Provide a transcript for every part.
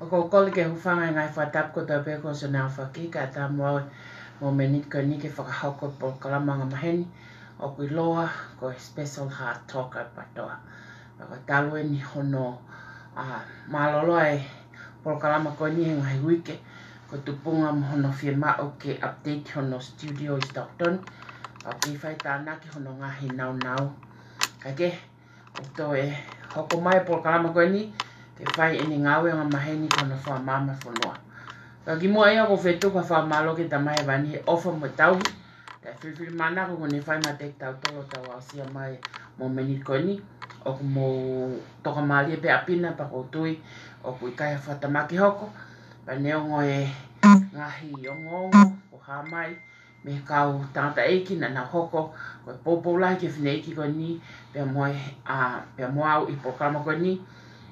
O ko kole ke hufanga ngai whatap ko ta pe ko sa nā whaki ka tā mua mo menit ko ni ke whakahauko po kalamanga maheni o kui loa ko special heart talker patoa. Ko talue ni hono malolo e po kalama ko ni ngai wike ko tupunga mo hono fie mao ke update hono studio i Stockton. O ki whai tāna ki hono ngahi nau nau. Kake, o to e hoko mai po kalama ko ni ke whai e ni ngawe ngā maheni kono wha mama whanua. Ka ki mua ia ko whetu ka wha malo ke tamai wani e ofa mo tauhi. Ka whiwhiri mana ko kone whai ma tek tau tolo tau au sia mai mo menit ko ni. O ko mo toka maali e pe apina pa ko tui. O ko i kai whatamaki hoko. Pa neongo e ngahi ongongo o hamai. Me kau tangata eiki na na hoko. Ko popo lai ke whine eiki ko ni. Pea mua au i po kalama ko ni.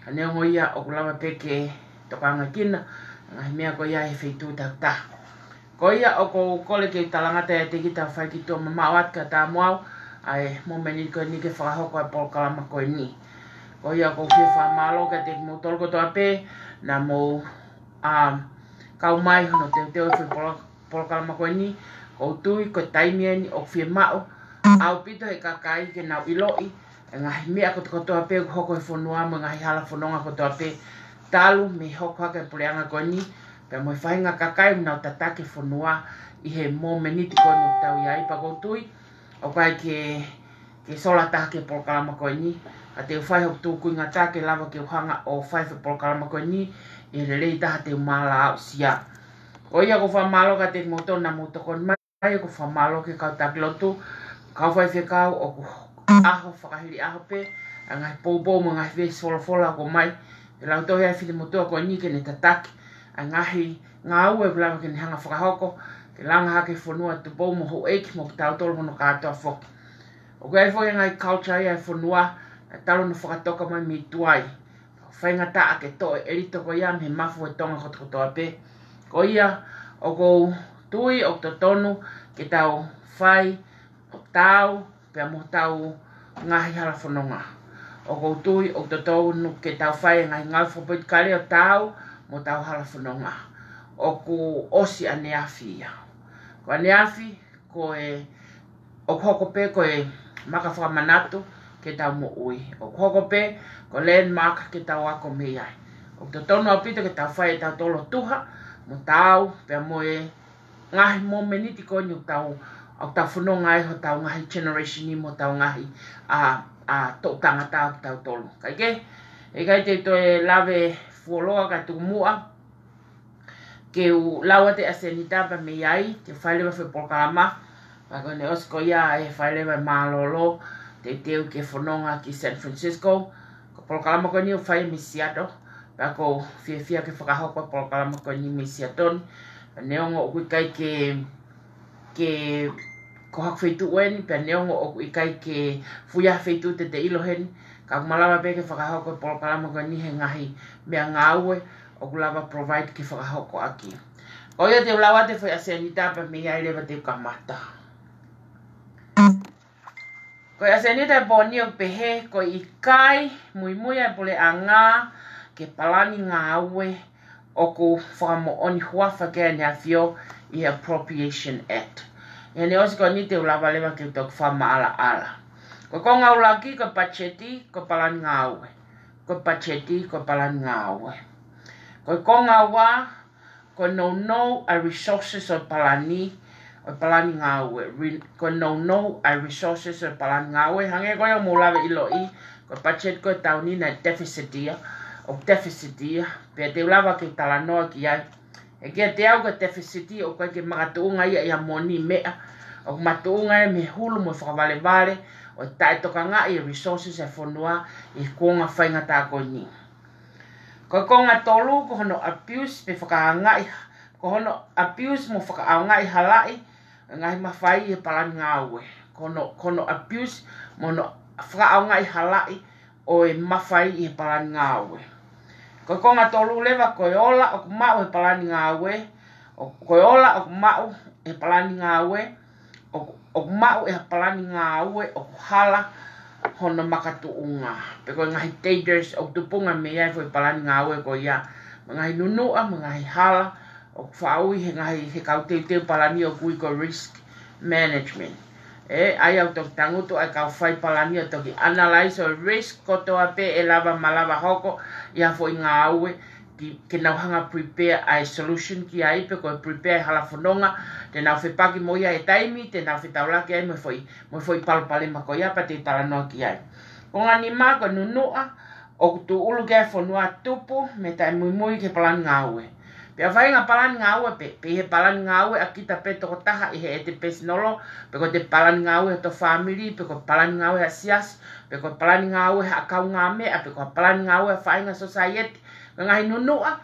Neongo ia o kulawa peke tokanga kina. Ngahi mea ko ia e wheitu tau ta. Ko ia o ko kole ke talangata e te kita whai ki tō mamawat ka tā muau. Ai mo menit ko ni ke whakahoko e po kalama ko ni. Ko ia ko whia whamalo ka te mo tolko tō ape. Na mo kau mai hono teo teo e po kalama ko ni. Ko tui ko taimia ni o whia mao. Au pito he kakai ke nau iloi. Ngahi mea ko toa pe hoko e whanua mo ngahi hala whanonga ko toa pe talu me hoko haka e pureanga ko ni. Pea mo i whainga kakai mnau tatake whanua i he mo meniti ko ni tau iai pa koutui. O kai ke sola taha ke polokalama ko ni. A te whai hok tūku inga tā ke lava ke uhanga o whai wha polokalama ko ni. I relei taha te umala au sia. Ko ia ko whamalo ka te motona motokon mai ko whamalo ke kau takilotu. Kau whai whekau o ko aho whakahiri aho pe. A ngai pōpō mo ngai whesi whola ko mai. Te lau tohi ai white motua ko ni ke ne tataki. A ngahi ngā ue kulawa ke ne hanga whakahoko. Ke langa hake whanua tu pō mo ho eiki mo tau tolo hono kātoa whoki. O kai whoi ngai culture ai whanua. Talo no whakatoka mai mi tuai. Whainga ta ake toe erito ko ia me mafu e tonga kotokotoa pe. Ko ia o ko tui o to tonu ke tau whai o tau. Pea mo tau ngahi hala whanonga. O ko tui o to tonu ke tau whai ngahi ngau whapoit kare o tau mo tau hala whanonga. O ko osi ane awhi ia. Ko ane awhi ko e o hoko pe ko e maka whakamanatu ke tau mo ui. O hoko pe ko landmark ke tau ako me iai. O to tonu au pito ke tau whai e tau tolo tuha mo tau pea mo e ngahi mo meniti ko ni o tau au tau whanonga e ho tau ngahi generation ni mo tau ngahi tō tangata tau tolu. Kai ke? E kai te to e lawe fuoloa ka tuku mua. Ke u lawa te asenita pa me iai. Te whailewa whi polokalama. Pako ne osko ia e whailewa malolo. Te teo ke whanonga ki San Francisco. Ko polokalama ko ni u whai me Seattle. Pako whia ke whakahoko polokalama ko ni me Seattle. Neongo o kui kai ke ko hak whaitu uen, pia neongo o kui kai ke whia whaitu te ilohen. Ka kumalawa pe ke whakahoko polokalama ko ni he ngahi mea ngāue o kulawa provide ke whakahoko aki. Ko ia te ulawa te whai asenita pa me iai lewa te ukamata. Ko asenita e pōni o pehe ko i kai mui e pole a ngā ke palani ngāue o ko whakamo oni huafa ke ane a whio i Appropriation Act. E ne osi ko ni te ulawa lewa ke tok whama ala. Ko ngā ulaki ko pacheti ko palani ngāue. Ko pacheti ko palani ngāue. Ko ngā wā ko no a resources o palani ngāue. Ko no a resources o palani ngāue. Hange ko ia mūlawe ilo i. Ko pacheti ko tauni na deficit ia. O deficit ia. Pea te ulawa ke talanoa ki ai. E kia te au ka deficit ia o kai ke makatuunga ia moni mea. O matuunga ia me hulu mo whakawale vale. O tae toka ngā i resources e whanua i kuonga whainga tā ko ni. Ko ngā tolu ko hono abuse pe whakaangai. Ko hono abuse mo whakaaungai halai. Ngahi mawhai e palani ngāue. Ko hono abuse mo no whakaaungai halai o e mawhai e palani ngāue. Ko ngā tolu lewa ko ola o kumau e palani ngāue. Ko ola o kumau e palani ngāue. O kumau e palani ngāue o hala hono makatuunga. Peko ngahi taters o tupunga me iai fo e palani ngāue ko ia ngai nunua, ngai hala, o whaui he ngai he kau teu palani o kui ko risk management. Ai au toki tangutu ai kau whai palani o toki analyze o risk kotoa pe e lava malava hoko ia fo i ngā aue ki nau hanga prepare ai solution ki ai pe ko prepare hala whanonga te nau whipaki mo ia e taimi te nau whitaulaki ai mo foi palpale mako ia pa te talanoa ki ai. Ko ngani mā ko nunua o kutu ulu kia whanua tupu me tai mui ke palani ngā aue. Pea whai ngā palani ngā aue pe he palani ngā aue a kita pe toko taha i he e te pesinolo pe ko te palani ngā aue to family pe ko palani ngā aue a sias pe ko palani ngā aue a kau ngā mea pe ko palani ngā aue a whai ngā society ngahi nunua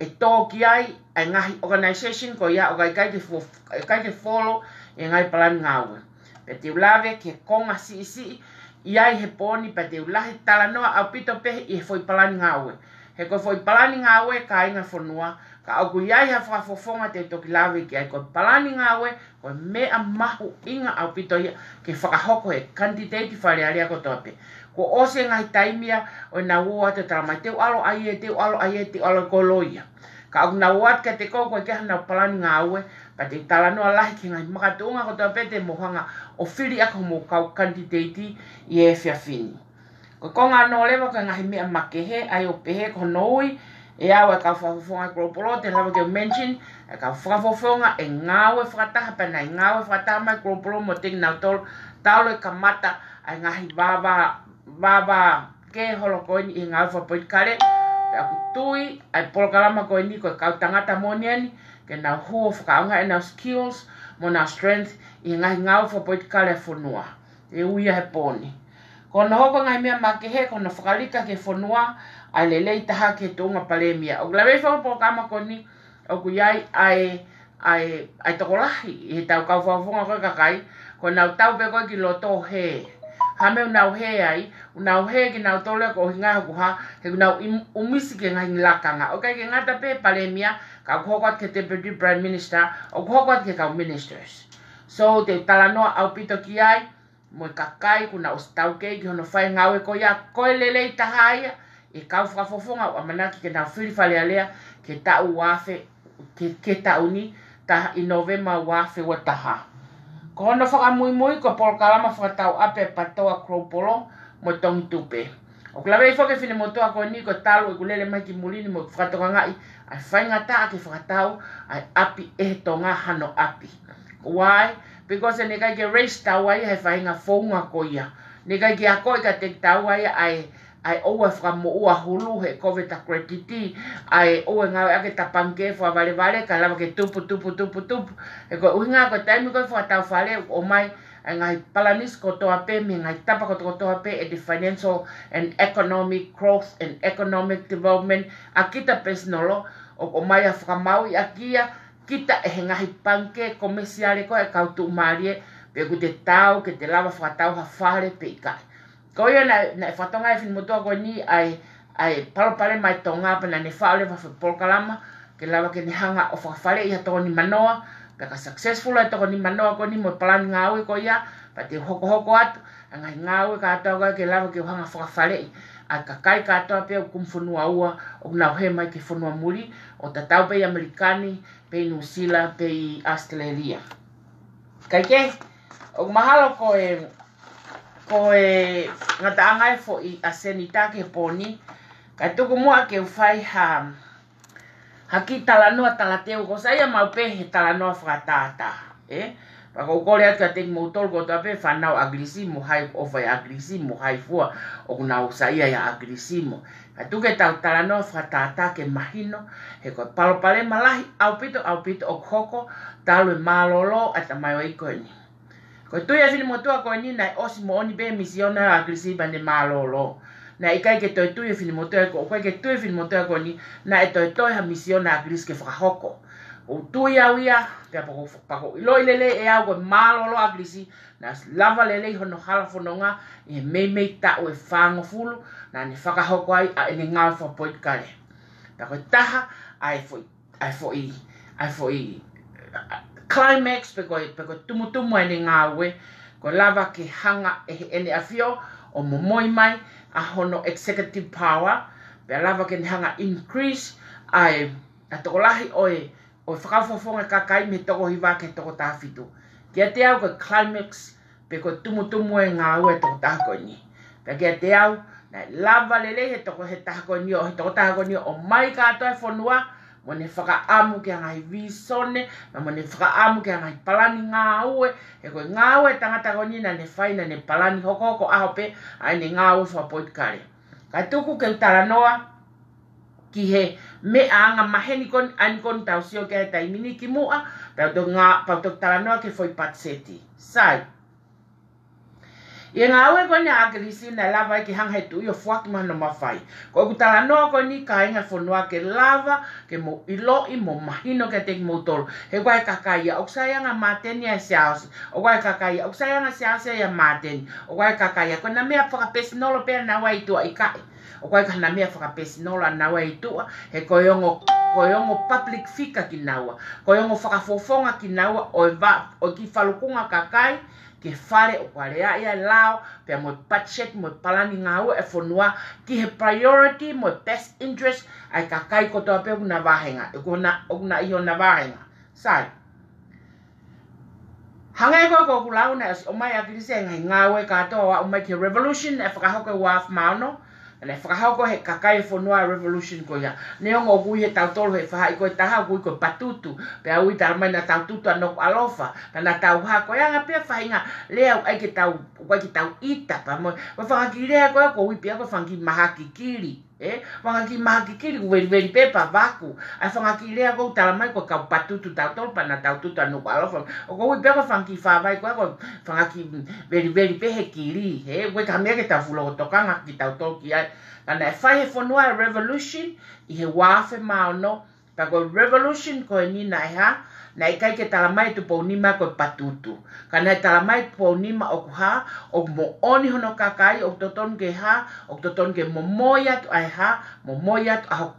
e tō ki ai ai ngahi organisation ko ia o kai ke follow e ngai palani ngā aue. Pe te ulawe ke konga si iai he poni pa te ulahi talanoa au pito pehe i he foi palani ngā aue. He ko foi palani ngā aue ka inga whanua ka au kui ai ha whafofonga te toki lawe ki ai ko palani ngā aue ko mea mahu inga au pito ia ke whakahoko he candidate whare aria ko tope. Ko ose ngai taimia o na ua te taramai teu alo ai e teu alo koloia. Ka au na ua ka te koko e keha na palani ngā aue pa te talanoa lahi ki ngai makatunga ko tope te mohanga o whiri ako mo kau candidate i e whiawhini. Ko konga no lewa ka ngahi mea makehe ai o pehe ko noi e au e kau whafofonga kropolo te lawa ke mention e kau whafofonga e ngāwe whakataha pa nei ngāwe whakataha mai kropolo mo te nau talo e kamata ai ngahi baba ke holo koini i ngāwe whapoit kare pe aku tui ai polokalama koini ko e kau tangata moniani ke nau huo whakaunga e nau skills mo nau strength i ngahi ngāwe whapoit kare whanua e uia he poni. Kono hoko ngai mea makehe, kono whakalika ke whanua, ai lelei taha ke tunga palemia. O glawei whakapo kama koni, o kuyai ai tokolahi, i he tau kau whawhunga koe kakai, ko nau tau pe koe ki loto he. Hame unau he ai, unau he ki nau tole ko hinga hakuha, he unau umisi ke ngai ngilakanga. O kai ke ngata pe palemia, ka kuhokot ke Deputy Prime Minister, o kuhokot ke kau ministers. So te talanoa au pito ki ai, mo kakai kuna ostau ke ki hono whai ngawe ko ia koe lelei tahaia e kau whakafofonga o amanaki ke nau whiri whale alea ke tau wafe ke tau ni taha i November wafe wa taha. Ko hono whakamui ko polokalama whakatau ape patoa kropolo mo tongi tupe. O klawei whake whine motoa ko ni ko talo e kulele mai ki mulini mo whakatoka ngai ai whai ngata ke whakatau ai api e tonga hano api. Why? Because ne kai ke race tau ai he whainga whaunga ko ia. Ne kai ke a koe ka te tau ai oua whakamo ua hulu he kowe ta kretiti. Ai oua ngau ake ta panke wha vale ka lawa ke tupu. E koe uhinga koe taimi koe whakatau whale o mai ai ngai palanis ko toa pe me ngai tapa ko toa pe e the financial and economic growth and economic development a kita pesnolo o mai a whakamau i a kia kita e ngahi panke komesiale ko e kautu marie pe ku te tau ke te lava whakatau ha whare pe i kai. Ko ia na e whatonga e whinimutoa ko ni ai palopale mai tonga pa na ne whaole wa whapolkalama ke lava ke ne hanga o whakawhare i ha toko ni manoa pe ka successful e toko ni manoa ko ni mo palani ngāwe ko ia pa te hoko atu a ngai ngāwe ka atoa ke lava ke hanga whakawhare i a ka kai ka atoa pe o kumwhunua ua o nau he mai ke whunua muri o ta tau pe i Amerikani pe i New Zealand, pe i Australia. Kai ke, o mahalo ko e ngata angai fo i asenita ke poni, kai tuku mua ke uwhai haki talanoa talateu, ko saia mau pe he talanoa whakatata. Pako ukole atu ka teki mautol ko tape whanau agrisimo, hai ofai agrisimo, hai fua, o kunau saia ya agrisimo. Ka tuke tau talanoa whakatata ke mahino, he koe palopale malahi au pito o koko, talo e malolo ata mai o iko ni. Koe tuia whini motua koe ni nai osi mo oni be misiona agrisiba ne malolo. Na ikai ke toi tuia whini motua ko, koe ke tuia whini motua ko ni, na e toi ha misiona agris ke whakahoko. O tuia uia, pia pako iloi lele e au koe malolo agrisi, na lava lele hono hala whanonga, e mei tau e whango fulu, na ne whakahoko ai a ene ngāu whapoit kare. Ta koe taha, ai foi climax pe koe tumutumu ene ngāwe, koe lava ke hanga e ene awhio o momoi mai a hono executive power, pe lava ke hanga increase ai a toko lahi o whakawhafonga kakai me toko hiwa ke toko tāwhitu. Kia te au ko climax pe ko tumu e ngā ue toko tāko ni. Pe kia te au na lava lele he toko he tāko ni o he toko tāko ni o mai kātoa e whanua mo ne whakaamu kia ngai visone ma mo ne whakaamu kia ngai palani ngā ue he koe ngā ue tangata ko ni na ne whai na ne palani hoko aho pe ai ne ngā ue whapoitkare. Ka tuku ke utara noa ki he me anga maheni kon anikon tau sio kia tai mini ki mua pau to tala noa ke foi patseti. Sai. Ia ngā ue kone a akirisi na lava ki hanga he tui o fuaki mahano mawhai. Ko ku tala noa koni ka inga whanua ke lava ke mo iloi mo mahino ke te ki mo tolu. He kwai kakai a oksayanga mateni a siaosi. O kwai kakai a oksayanga siaosi a mateni. O kwai kakai a kona mea whakapesinolo pēr na wai tua i kai. O kwai ka na mea whakapesinolo a na wai tua. He koiongo public fika ki naua. Koiongo whakafofonga ki naua o ki whalukunga kakai. Ke whare o kwa rea ia lao, pia mo budget, mo palani ngā ua e whanua, ki he priority, mo best interest, ai kakai kotoa pia kuna wahenga, kuna iho na wahenga. Sai. Hanga e koe ko kulau na o mai akirise ngai ngā ua e katoa o mai ki revolution e whakahoko e waf maono, ne whakahoko he kakai e whanua revolution ko ia. Ne ongo gui he tautolo he whaha i koe taha gui koe patutu. Pea ui taramai na taututu anoko alofa. Pa na tau haa koe anga pia whainga lea ai ke tau ita. Pa mo whangaki rea koe ko ui pia koe whangaki mahaki kiri. Whangaki mahaki kiri ku veri pepa vaku. Ai whangaki rea koe taramai koe kau patutu tautolo pa na taututu anoko alofa. O ko ui pia koe whangaki whawai koe koe whangaki veri pehe kiri. Koe ka mea ke tau fulo tokanga ki tautolo ki ai. Kana e whai he whanua revolution i he wafe maono. Pa koe revolution koe ni nai ha. Na i kai ke talamai tu pounima koe patutu. Kana e talamai tu pounima o kuha. O mo oni hono kakai o toton ke ha. O toton ke momoia tu ai ha. Momoia tu aho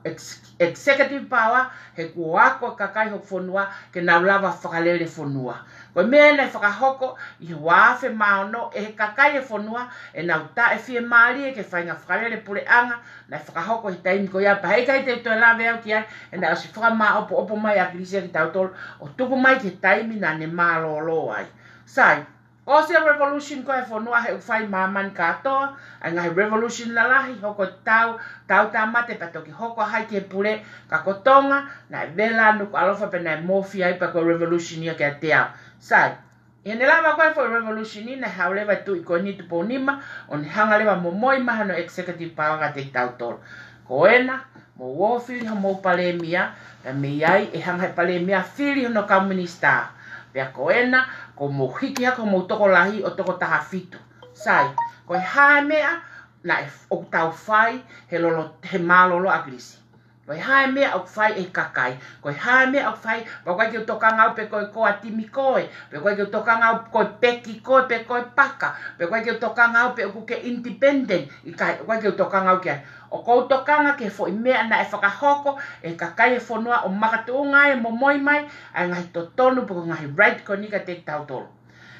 executive power. He kuako kakai ho whanua ke naulava whakalele whanua. Koe mea nei whakahoko i he wafe maono e he kakai e whanua e nau ta e fie maari e ke whainga whakalele pure anga nei whakahoko i taimi ko ia pa hei kai te toi lawe au ki ai e nau si whakama opo mai a kirisia ki tautolo o tuku mai ke taimi na ne malolo ai. Sai, o se revolution ko e whanua he uwhai mamani katoa ai ngahi revolution lalahi hoko tau ta mate pa toki hoko hai ke pure ka kotonga na e vela nuku alofa pe na e mofi ai pa ko revolution ia ke te au. Sai, e ne lava koe for revolution ni na haulewa tu i koe ni tu ponima o ne hanga lewa mo moi maha no executive power ka te tautoro. Ko ena, mo wofiri ho mo palemia, na me iai e hanga he palemia firi no kamunista. Pea ko ena, ko mo hiki hako mo toko lahi o toko taha fitu. Sai, ko e hae mea na e o tau whai he malolo a grisi. Koe hae mea au whai e kakai. Koe hae mea au whai, pa koe ki o toka ngau pe koe koa timi koe. Pe koe ki o toka ngau koe peki koe pe koe paka. Pe koe ki o toka ngau pe o kuke independent. Koe ki o toka ngau kia. O kou tokanga ke fo i mea na e whakahoko e kakai e whanua o makatuunga e mo moi mai. Ai ngahi totonu po ngahi right ko nika te tautolo.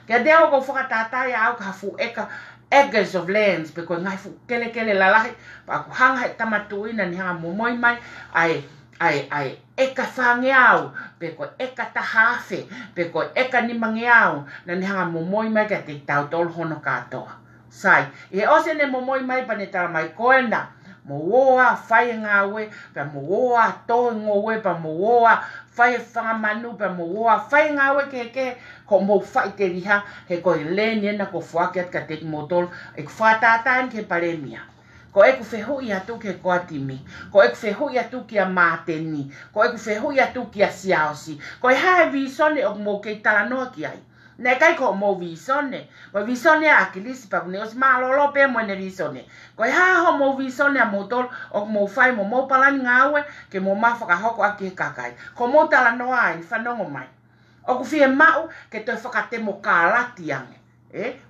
Kia deo ko whakatatai au ka hafu eka acres of lands pe koe ngai fu kele lalahi pa ku hanga he tamatuina ni hanga momoi mai ai eka whangeau pe koe eka tahawhe pe koe eka nimangeau na ni hanga momoi mai ka te tautolo hono katoa. Sai, e ose ne momoi mai pa ne tala mai koe na mo woa whai ngā ue, pa mo woa tohe ngō ue, pa mo woa whai whangamanu, pa mo woa whai ngā ue ke ko mo whai te riha, he koe lēni ena ko whakiat ka te motolo, e ku whātātain ke paremia. Ko e ku whehui atu ke koatimi, ko e ku whehui atu ki a māteni, ko e ku whehui atu ki a siaosi, ko e hae visone o mo kei tala noa ki ai. Nei kai ko mo visone, mo visone a kilisi pa kune os malolo pe mo ne visone. Ko ha ho mo visone a motor o mo fai mo palani ngawe ke mo mafaka hoko aki kakai. Ko mo tala noa ai fanongo mai. O ku fie mau ke to fakate mo kalati ange.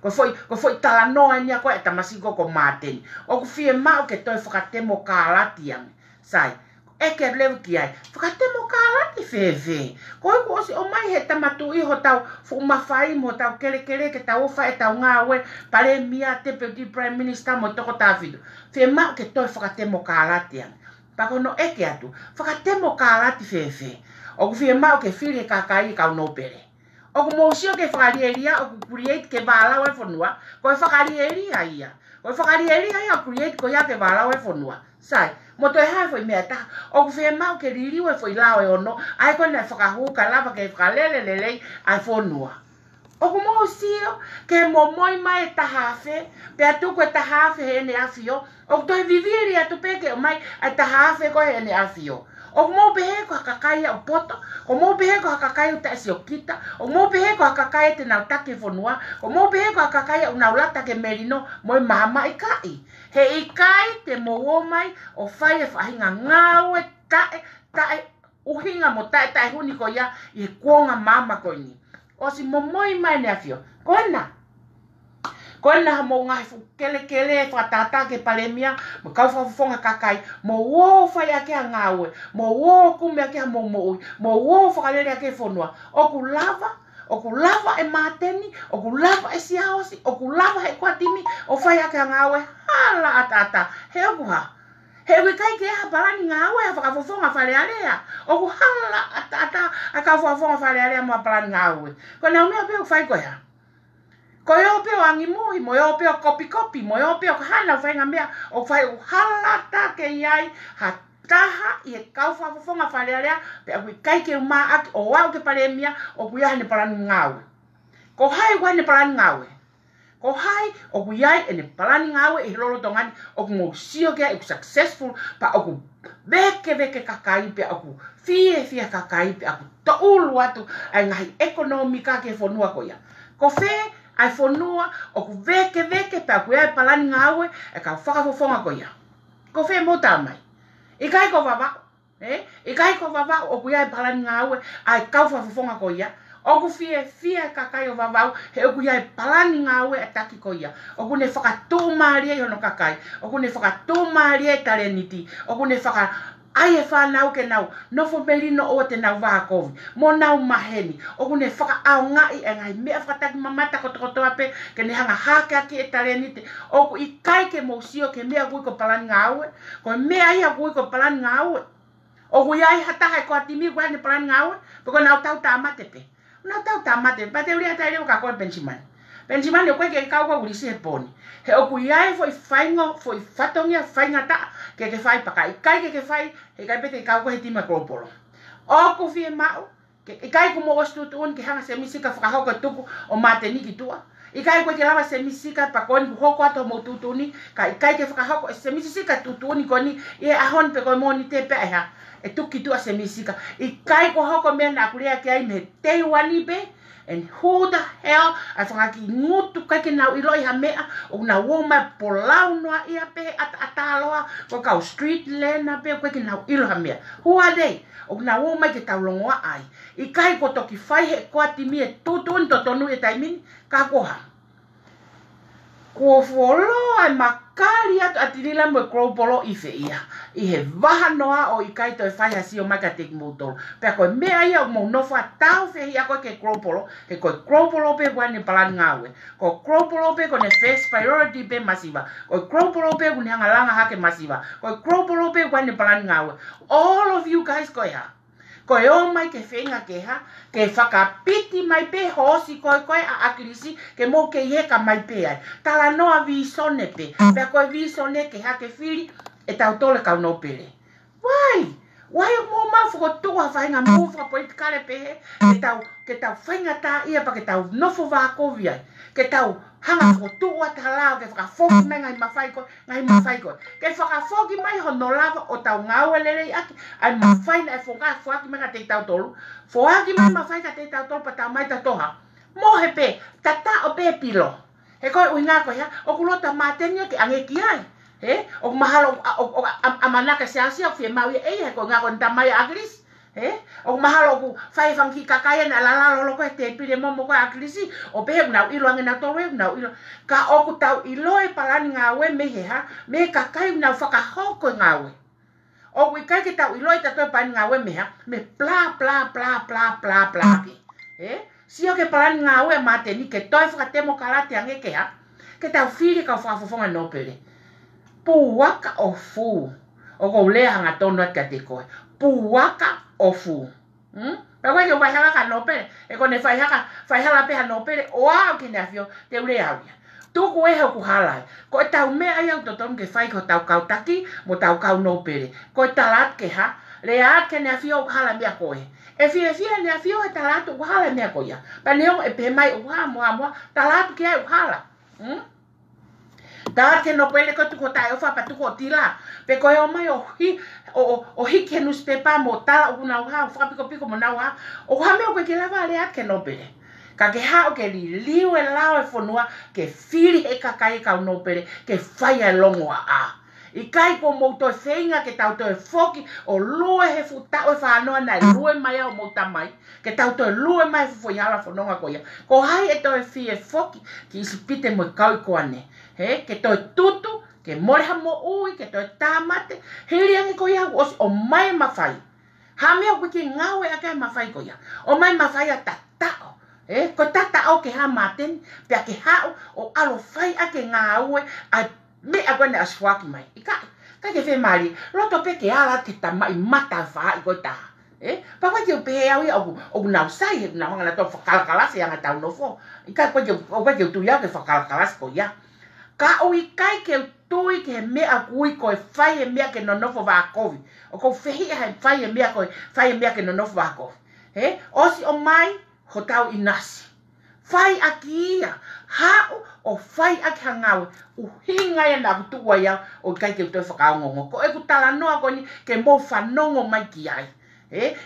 Ko foi tala noa ni ko eta masiko ko maten. O ku fie mau ke to fakate mo kalati ange. Sai eke levu ki ai. Whakate mo kālati whewhe. Koe ko osi o mai he tamatu iho tau fu mawhai mo tau kere ke tau ofa e tau ngā ue pare mia te peti prime minister mo toko tāwhitu. Whe mau ke toi whakate mo kālati ang. pa kono eke atu whakatemo kārati whewhe o ku whia mau ke whiri kakai kau no pere o ku mōsio ke whakarieria o ku create ke wālau e whanua ko e whakarieria ia o e whakarieria ia o create ko ia ke wālau e whanua sai mo toi hae foi mea taha o ku whia mau ke ririu e foi lao e ono ai koe na whakahuka lava ke whakalele lelei ai whanua o ku mōsio ke momoi mai e tahawhe pe atu koe tahawhe he ene awhio o ku toi viviri atu peke o mai ai tahawhe koe he ene awhio o mo behe ko hakakai o poto, o mo behe ko hakakai o taisi o kita, o mo behe ko hakakai te nau take whanua, o mo behe ko hakakai o nau lata ke merino mo mahama i kai. He i kai te mo o mai o whai e whahinga ngāu e tae uhinga mo tae huni ko ia i he kuonga mama ko ini. O si mo moi mai ne awhio, Koina mo ngai fu kele whatata ke palemia mo kau whafonga kakai mo wo whai ake a ngāue mo wo kume ake a mo wo whakalere ake whonua o ku lava e mateni o ku lava e siaosi o ku lava e kuatimi o whai ake a ngāue hala atata he oku ha he wikai ke ha parani ngāue a whakafofonga whalearea o ku hala atata a kau whafonga whalearea mo a parani ngāue ko nau mea peo whai koe ha ko yo pe angi moi mo yo pe kopi mo yo pe hana fainga mea o fai hala ta ke yai ha taha i kau fa fonga falea pe a kai ke ma ak o wa ke palemia o ku ya ne palan ngau ko hai wa ne palan ngau ko hai o ku yai ne palan ngau e lolo tongani o ku mo sio ke successful pa o ku veke kakai pe o ku fie kakai pe o ku to ulu atu ai ngai ekonomika ke fonua ko ya ko fe ai whanua o ku veke pe ku ia palani ngāue e ka whakafofonga ko ia. Ko whē mō tāmai. I kai ko wawao. I kai ko wawao o ku ia palani ngāue ai kau whakafofonga ko ia. O ku fie kakai o wawao he o ku ia palani ngāue e taki ko ia. O ku ne whakatō maaria i hono kakai. O ku ne whakatō maaria i tareniti. O ku ne ai e whanau ke nau, nofo merino o te nau wākovi, mo nau maheni, o kune whaka au ngai e ngai mea whakataki mamata koto ape, ke ne hanga hake aki e tarenite, o ku i kai ke mousio ke mea kui ko palani ngāue, ko mea ia kui ko palani ngāue, o ku iai hataha e ko atimi kui ne palani ngāue, poko nau tau tāmate pe, nau tau tāmate, pa te uri atai reo ka koe pensimani. Pensimani o koe ke kau kwa urisi he poni. He oku iai foi whaingo, foi whatongia, whainga ta, ke whai paka. I kai ke whai, he kai pete kau kwa he tima kroporo. Oku fie mau, i kai ku mo ostu tuun ke hanga se misika whakahoka tuku o mate niki tua. I kai koe ke lava se misika pa koni ku hoko ato mo tutuni, ka i kai ke whakahoko se misika tutuni koni, i he ahon pe koe moni te pe eha, e tuki tua se misika. I kai ku hoko mea na kurea ke ai me te wani pe, and who the hell ai whangaki ngutu kai ke nau iloi ha mea o na woma polau noa ia pe ataloa ko kau street lena pe ko ke nau ilo ha mea who are they o na woma ke tau longoa ai i kai ko toki whai he ko atimi e tutun to tonu e taimin ka koha ko folo ai makari atu atirila mo kropolo i fe ia i he waha noa o i kai to e whai hasi o maka teki moutolo pe koe mea ia o mou nofa tau fe ia koe ke kropolo he koe kropolo pe koe ne palani ngāue ko kropolo pe koe ne first priority pe masiva koe kropolo pe koe ne hangalanga hake masiva koe kropolo pe koe ne palani ngāue all of you guys koe ha koe o mai ke whenga ke ha, ke whakapiti mai pe hosi koe a akirisi ke mo ke ieka mai pe ai. Tala noa visone pe, pea koe visone ke ha ke whiri e tau tole kau no pere. Wai o mo mau whakotua whainga mōwha politikare pe he, ke tau whainga tā ia pa ke tau nofo wākovi ai, ke tau hanga whakotua tā lao ke whakafoki mai ngai mawhai koe. Ke whakafoki mai hono lava o tau ngāue lerei aki, ai mawhai na e whaki mai ka te tau tolu, whaki mai mawhai ka te tau tolu pa tau mai ta toha. Mo he pe, tata o pe pilo. He koe ui ngā koe ha, o kulota mātenia ke angeki ai. O mahalo o amanaka siasia o fie maui e he koe ngā koe ntamai agris. O mahalo ku whai whanki kakaya na lalalo loko e te pire momo koe akrisi. O pehe unau ilo ange na toro e unau ilo. Ka oku tau ilo e palani ngāwe me he ha. Me kakai unau whakahoko ngāwe. O kui kai ke tau ilo e tato e palani ngāwe me ha. Me pla ke. Sio ke palani ngāwe mate ni ke toi whakatemo karate ange ke ha. Ke tau whiri kau whakafofonga no pere. Puwaka o fu. O ko lea hanga tonu atka te koe. Puaka o fu. Pe koe ke waihaga ka nopere. E ko ne waihaga pe ha nopere. O au ki nea fio te ule awia. Tuku e hau ku halai. Ko e tau mea ai au totonu ke whai ko tau kau taki mo tau kau nopere. Ko e talat ke ha. Le at ke nea fio ku hala mea koe. E fia nea fio e talatu ku hala mea koe. Pa neong e pe mai u ha mua. Talatu ke ai u hala. Talat ke nopere ko tuko tai ofa pa tuko tila. Pe koe o mai o hiki nus pe pa mo tala u nau ha. Whaka piko mo nau ha. O ha mea koe ke lava le at ke nopere. Ka ke hao ke li liu e lao e whanua ke whiri e kakai kau nopere ke whai e longo a. I kai ko mouto e whenga ke tau to e whoki o lue he futao e whanoa na lue mai au mouta mai. Ke tau to e lue mai fufoi hala whanonga koia. Ko hai e to e whi e whoki ki isi pite mo e kau koane. Ke to e tutu, ke moreha mo ui, ke to e tāmate. Hiri angi koia osi o mai mawhai. Ha mea wiki ngau e ake mawhai koia. O mai mawhai a tatao. Ko tata au ke ha maten, pia ke hao o alo whai ake ngā aue, a me a kone a swaki mai. Ka ke whi mari, roto pe ke ala te tamai mata wha i koe taha. Pa koe te o pehe au ia o nau sai, nau hanga na tō whakalakalasi anga tau nofo. Ka koe te o tui au ke whakalakalasi ko ia. Ka o i kai ke tui ke mea kui koe whai e mea ke nonofo wa kovi. O ko whehi e hai whai e mea ke nonofo wa kovi. Osi o mai, ho tau inasi. Whai aki ia. Hao o whai aki hangawe. U hinga ia na kutua ia o kai ke utoi whakaongongo. Ko e kutala noa koni ke mou whanongo mai ki ai.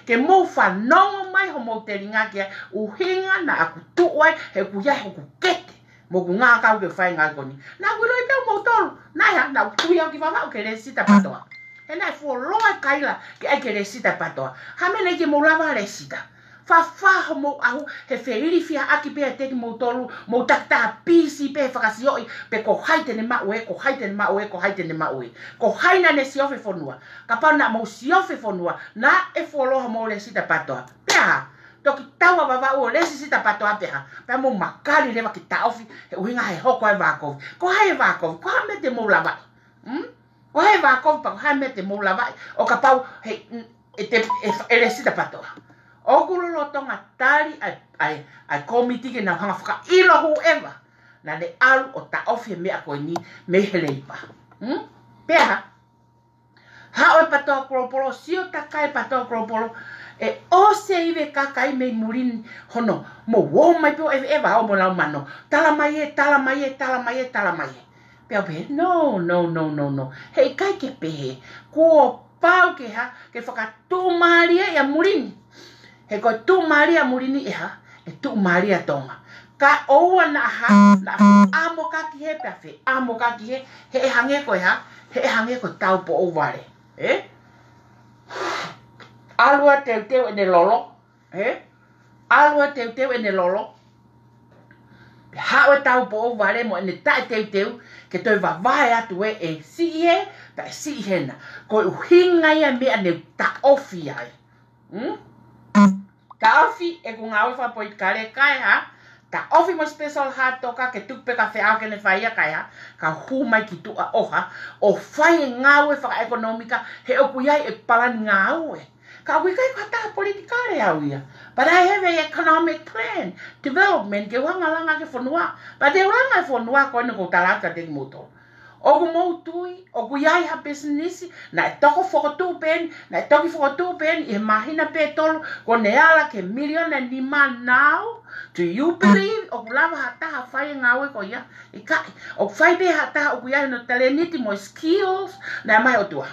Ke mou whanongo mai ho mou te ringa ki ai. U hinga na kutua he kuyai ho kukete. Mo ku ngā kau ke whai ngā koni. Nā kuro i pēo mou tolu. Nai ha, nā kutui au ki wawao ke re sita patoa. He nai fuoloa kaila ke ai ke re sita patoa. Hamene ke mou lava re sita. Whawhaho mo ahu he wheriri fia aki pēa teki mo tolu, mo takta pisi pēa whakasioi, pe ko haite ne maue, ko haite ne maue, ko haite ne maue. Ko haina ne siofe whanua. Ka pau na mo siofe whanua, na e wholoha mo le sita patoa. Pēha, toki taua wawau o le sita patoa pēha. Pēha mo makari lewa ki taofi, he uhinga he hoko e wakovi. Ko hai e wakovi, ko hai me te mo lawai. Ko hai e wakovi, pa ko hai me te mo lawai. O ka pau he le sita patoa. O kulolo tonga tari ai komiti ke na hanga whaka ilo whoever. Na ne alu o ta ofi mea koe ni me hele ipa. Pēha, hao e patoa kropolo, sio takai patoa kropolo, e o se iwe kakai me murini hono, mo wo mai pio eva hao mo lau mano. Tala mai e. Pēha pehe, no. Hei kai ke pehe, kua pau ke ha, ke whakatū maria ia murini. He koe tu Maria murini e ha, e tu Maria tonga. Ka oua na ha, na amo kaki he pia fe, amo kaki he, he e hange koe ha, he e hange koe tau po ovare. Alua teu e ne lolo, alua teu e ne lolo. Hao e tau po ovare mo e ne tae teu, ke toi wawai atu e si he, pa e si hena. Koe uhinga ia mea ne ta ofi ai. Ta ofi e ku ngā uwha po i kare kai ha. Ta ofi mo special hat toka ke tupe ka whea ke ne whaia kai ha. Ka hu mai ki tua oha. O whai ngā ue whaka ekonomika he oku iai e palani ngā ue. Ka ui kai kata politikare au ia. But I have an economic plan. Development ke wanga langa ke whanua. But te uranga e whanua koe ne kou talaka te moto. Oku mou tui, oku iai ha business, na e toko whakatū pen, na e toki whakatū pen, i he mahina pē tolu, ko ne ala ke million and demand now. Do you believe? Oku lava ha taha whai ngā ue ko ia. I kai, oku whai pē ha taha oku iai no taleniti mo skills, na e mai o tua.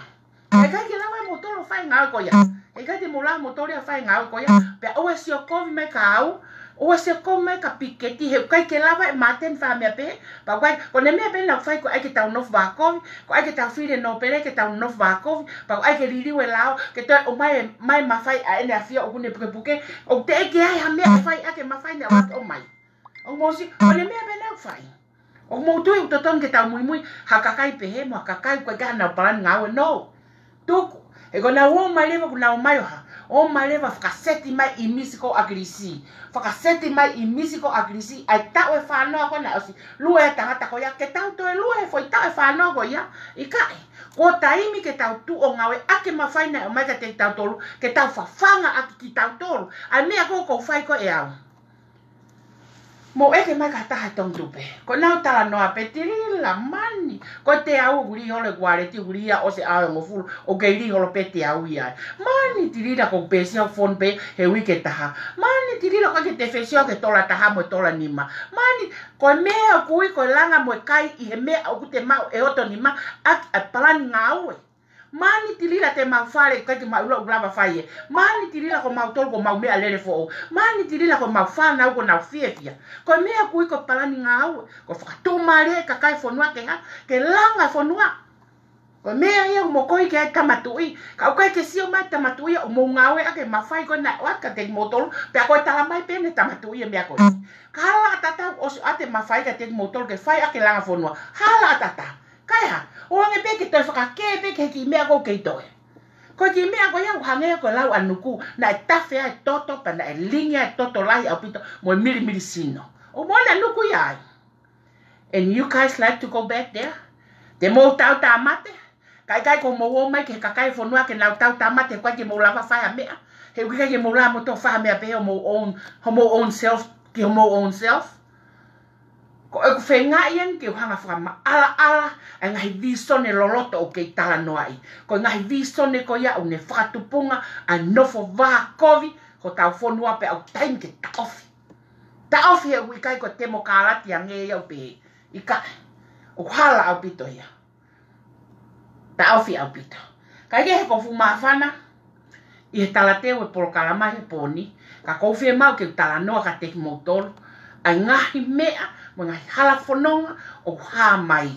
E kai ke lava e mo tolo whai ngā ue ko ia. E kai te mo lava mo tolo whai ngā ue ko ia. Pea oe si o kovi mai ka au. Oa se ko mai ka piketi he kai ke lava e maten fa mea pe pa kai ko ne mea pe na fai ko ai ke tau nof va ko ai ke tau fire no pere ke tau nof va ko pa ai ke lili we lao ke to o mai ma fai a ene afia o kune puke o te ke ai ha mea fai a ke ma fai na wat o mai o mo si ko ne mea pe na fai o mo tu to ton ke tau muy ha ka kai pe he mo ka kai ko ga na plan ngau no tu e ko na wo mai le ko na mai ha O mai lewa whakaseti mai I misi ko agrisi. Whakaseti mai I misi ko agrisi. Ai tau e whanau ko na osi. Lua e tangata ko ia. Ke tau to e lua e foi tau e whanau ko ia. I kai. Ko taimi ke tau tu o ngawe. Ake mawhaina o mai ka te tau tolu. Ke tau whawhanga aki ki tau tolu. Ai mea ko whai ko e au. Mo eke mai ka taha tong tupe. Ko nau tala noa pe tirila mani. Ko te au guri hole guare ti guri o se au ngofulu. O ke iri holo pe te au ia. Mani tirila ko pesi au fon pe he wike taha. Mani tirila ko ke te fesio ke tola taha mo tola nima. Mani ko mea kui ko langa mo kai I he mea o kute mau e oto nima. Aki a palani ngawe. Mani tirila te mau fare kai te mau ulava faie. Mani tirila ko mau tol ko mau mea lele fo. Mani tirila ko mau fa na ko na fiefia. Ko mea kui ko palani ngau. Ko whakatuma rea ka kai fonua ke nga. Ke langa fonua. Ko mea ia mo koi ke tamatui. Ka ukai ke sio mai tamatui o mo ngawe ake mawhai ko na waka te motol. Pe a koe tala mai pene tamatui e mea koi. Kala atata o ate mawhai ka te motol ke whai ake langa fonua. Hala atata. Kai ha. O ange peke toi whakake peke ki mea ko kei toi. Ko ki mea ko iau hangea ko lau anuku. Na e tawhea e toto pa na e lingia e toto lahi au pito. Mo e miri sino. O mona nuku iai. And you guys like to go back there? Te mo tau ta mate? Kai ko mo o mai ke kakai fonua ke nau tau ta mate kwa ke mo lava whai a mea. He wika ke mo la mo to whai mea pe homo own self. Ki homo own self. Ko e ku whenga ian ke uhanga whakama ala ai ngahi visone loloto o kei tala noa I. Ko ngahi visone ko ia une whakatupunga a nofo waha kovi ko tau whonua pe au taim ke taofi. Taofi e ui kai ko temo kārati a nge iau pe I kai. O hala au pito ia. Taofi au pito. Kai ke he ko fumawhana I he tala teo e polo kalama he poni. Ka kouwhi e mau ke tala noa ka teki moutolo. Ai ngahi mea mga hala whanonga o ha mai.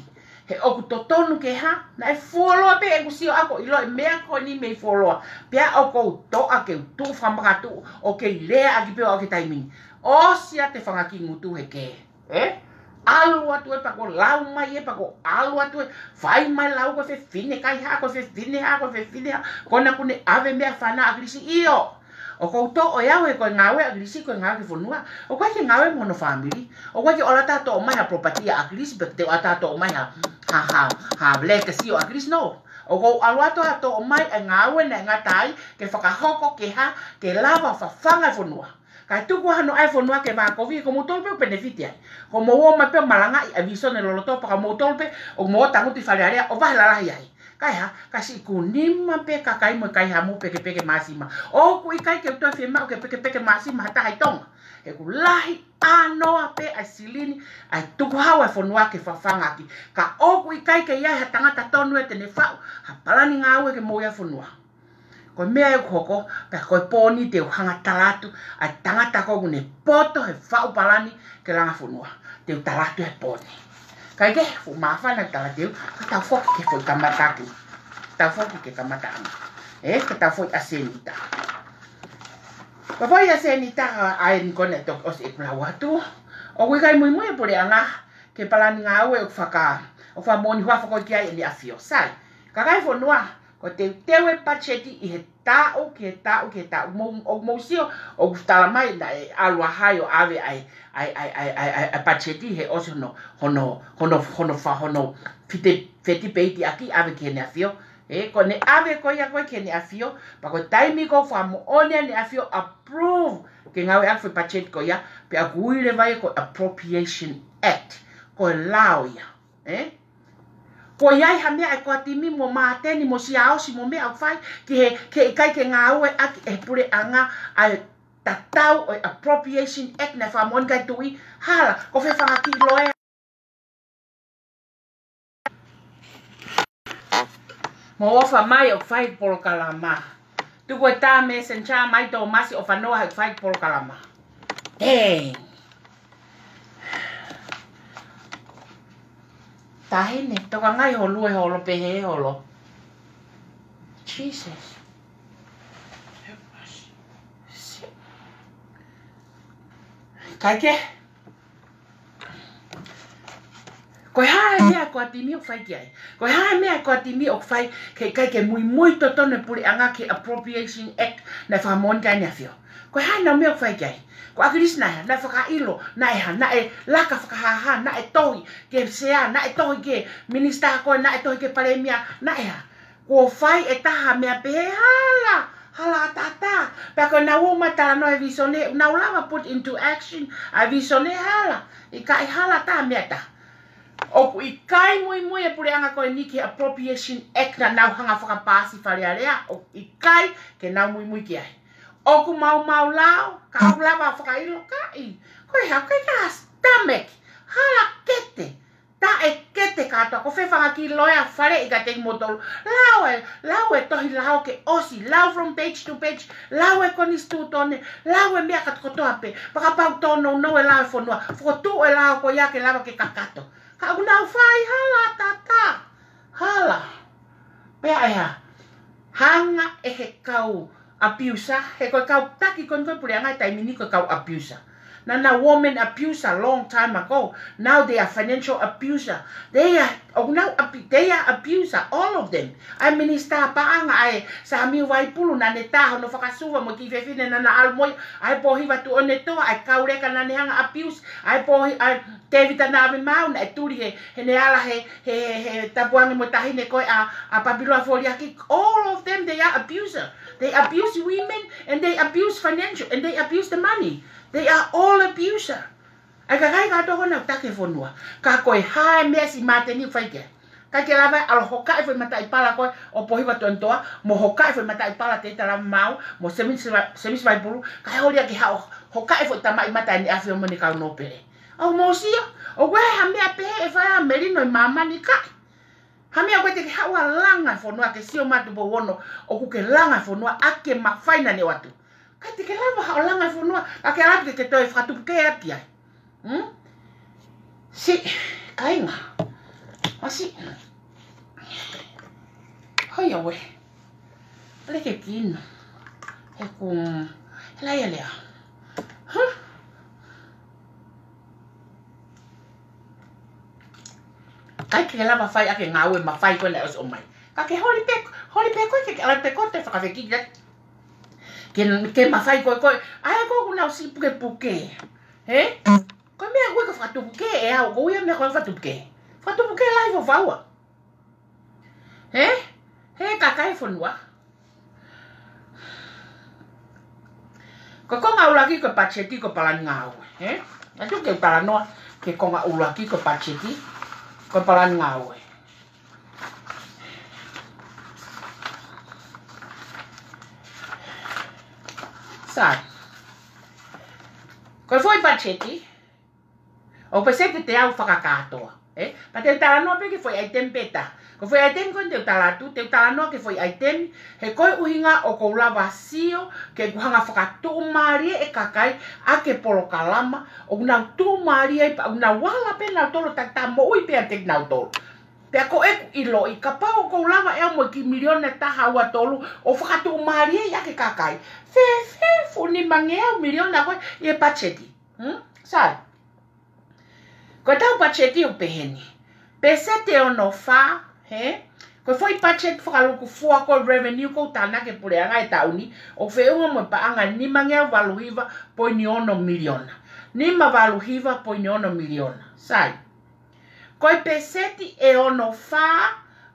He oku totonu ke ha, na e fuoloa pe e kusio ako ilo e mea ko ni mei fuoloa. Pea o kou toa ke tu whamakatu o ke lea aki peo o ke taimini. O sia te whangaki ngutu he ke. Alu atu e pako lau mai e pako alu atu e whai mai lau ko fe fine kai ha ko fe fine ha ko fe fine ha. Kona kune ave mea whana agrisi iyo. O kou to o iau e koe ngawe agrisi koe ngawe ke whanua. O koe ke ngawe mono family. O koe ke ola tato o mai ha property a agrisi. Pe te o tato o mai ha bleka si o agrisi no. O kou aluato ato o mai e ngawe na ngatai ke whakahoko ke ha ke lava whawhanga e whanua. Kai tuku hano ai whanua ke mga kovi ko motolpe o benefiti ai. Ko mo o mai pe malanga I aviso ne loloto pa ka motolpe o mo tanguti wharearea o vahelalahi ai. Kai ha, kasi kunima pe kakai mo kai hamu peke masima. O ku ikai ke utua firma o ke peke masima hata hai tonga. He ku lahi anoa pe ai silini ai tuku hawa e whanua ke whawhanga ki. Ka o ku ikai ke iai hatangata tonu e tene whau. Ha palani ngā ue ke mo ia whanua. Ko mea e koko, pe koe poni te uhanga talatu. Ai tangata kogu ne poto he whau palani ke langa whanua. Te talatu he poni. Kai ke fu mawhana tala teu, ka tau whoki ke whoi kamataki. Tau whoki ke kamataki. Ka tau whoi asenita. Ka whoi asenita ka aen kone tok os e pula watu. O kui kai mui mui pure anga ke palani ngā ue o whaka. O whamoni hua whakoi ki ai e ni awhio. Sai, ka kai whanua, ko te teu e pacheti I he tāu ke tāu. O mousio, o kutala mai na e alua hai o ave ai pacheti he osi hono feti peiti aki ave ke ne afio. Ko ne ave ko ia koe ke ne afio, pa ko taimi ko whamo onia ne afio approve ke ngawe afu pacheti ko ia, pe a kuire vai ko Appropriation Act, ko lao ia. Ko iai ha mea e kua timi mo maateni mo si aosi mo mea au whai ke ikai ke ngā ue aki e pure anga ai tatau o Appropriation Act na whamon kai tui hala ko whewhanga ki loe. Mo ofa mai o whai polo kalama. Tuko e tā messenger mai tō masi o whanoa hau whai polo kalama. Dang! Tahine, toka ngai ho lue holo pe he holo. Jesus. Kai ke? Koe hae mea kua timi o whai ki ai. Koe hae mea kua timi o whai ke kai ke mui to tone puri anga ke Appropriation Act na whakamoni kai nea whio. Koe hai nau mea whai kai. Ko akiris nai, na whakailo, na e ha, na e laka whakahaha, na e tohi ke sea, na e tohi ke minista koe, na e tohi ke paremia, na e ha. Ko whai e taha mea pehe hala. Hala tata. Pako na woma tala no e visone, na ulawa put into action, a visone hala. I kai hala ta mea ta. Opu i kai mui e pure anga koe niki Appropriation Act na nau hanga whakapasi wharearea. Opu i kai ke nau mui ki ai. Oku mau lao, ka au lawa whakailo kai. Koe hau kai ka stomach. Hala kete. Ta e kete katoa. Ko whewhanga ki loea whare i ka te motolu. Lau e tohi lau ke osi. Lau from page to page. Lau e koni stutone. Lau e mea katokotoa pe. Paka pau tono no e lau e whanua. Whakotu e lau ko ia ke lawa ke kakato. Ka au nau whai hala tata. Hala. Pea ea. Hanga e he kau abuser. He koe kau taki koe pure angai taimini koe kau abuser. Na woman abuser long time ago. Now they are financial abuser. They are abuser, all of them. Ai minister paanga ai sa mi wai pulu na ne taho no whakasuwa mo ki whewhine na almoi. Ai pohi watu o ne toa, ai kaureka na ne hanga abuse. Ai pohi, ai tevita na ave mau na e turi he ne ala he tapuange mo tahine koe a papilua foliaki. All of them, they are abuser. They abuse women and they abuse financial and they abuse the money. They are all abuser. Ai ka kai ka toko na take fonua. Ka koe hae mea si mate ni whaike. Ka ke lawa alo hoka e whai mata i pala koe o pohi watu antoa. Mo hoka e whai mata i pala te tala mau. Mo semis vai pulu. Ka he horia ki hao hoka e whai tama i mata ni awhio mani kau no pere. Au mo sio. O koe ha mea pehe e whai a merino i mama ni kai. Ha mea koe te ke hao a langa fonua ke sio matu po wono. O ku ke langa fonua ake mawhaina ne watu. Kai te ke lawa hao langa fonua. Ka ke alatu ke toi whatupuke api ai. Si, kainga. Asi. Hoi awe. Leke kino. He kung. Helaya lea. Kai ke lawa whai ake ngawe ma whai koe le os o mai. Ka ke hori pe koe ke ala pe kote whakawheki ya. Ke ma whai koe. Ai koe kuna si puke. He? Koe mea koe ka whatupuke e au. Koe ia mea koe whatupuke. Whatupuke lai fo whaua. He? He kakai whanua. Koe konga ulaki koe pacheti koe palani ngā ue. He? Atu ke paranoa ke konga ulaki koe pacheti koe palani ngā ue. Sai. Koe foi pacheti. O pesete te au whakakatoa. Pa te talanoa pe ke foi item peta. Ko foi item kon te talatu, te talanoa ke foi item. He koe uhinga o kou lava sio ke kuhanga whakatu maria e kakai a ke polo kalama. O unau tu maria i pa unau wala pe nau tolo tak tamo ui pe a te nau tolo. Pe ako eku ilo i ka pao kou lava e mo ki milione taha ua tolu o whakatu maria i a ke kakai. Fe funi mangea milione a koe i e pacheti. Sai. Ko tau pacheti o peheni. Pesete o no wha, he? Ko foi pacheti whakaluku fua ko revenue ko tana ke pureanga e tauni. O whiunga mo paanga ni mangea valuhiva po ni ono miliona. Ni ma valuhiva po ni ono miliona. Sai. Ko peseti e ono wha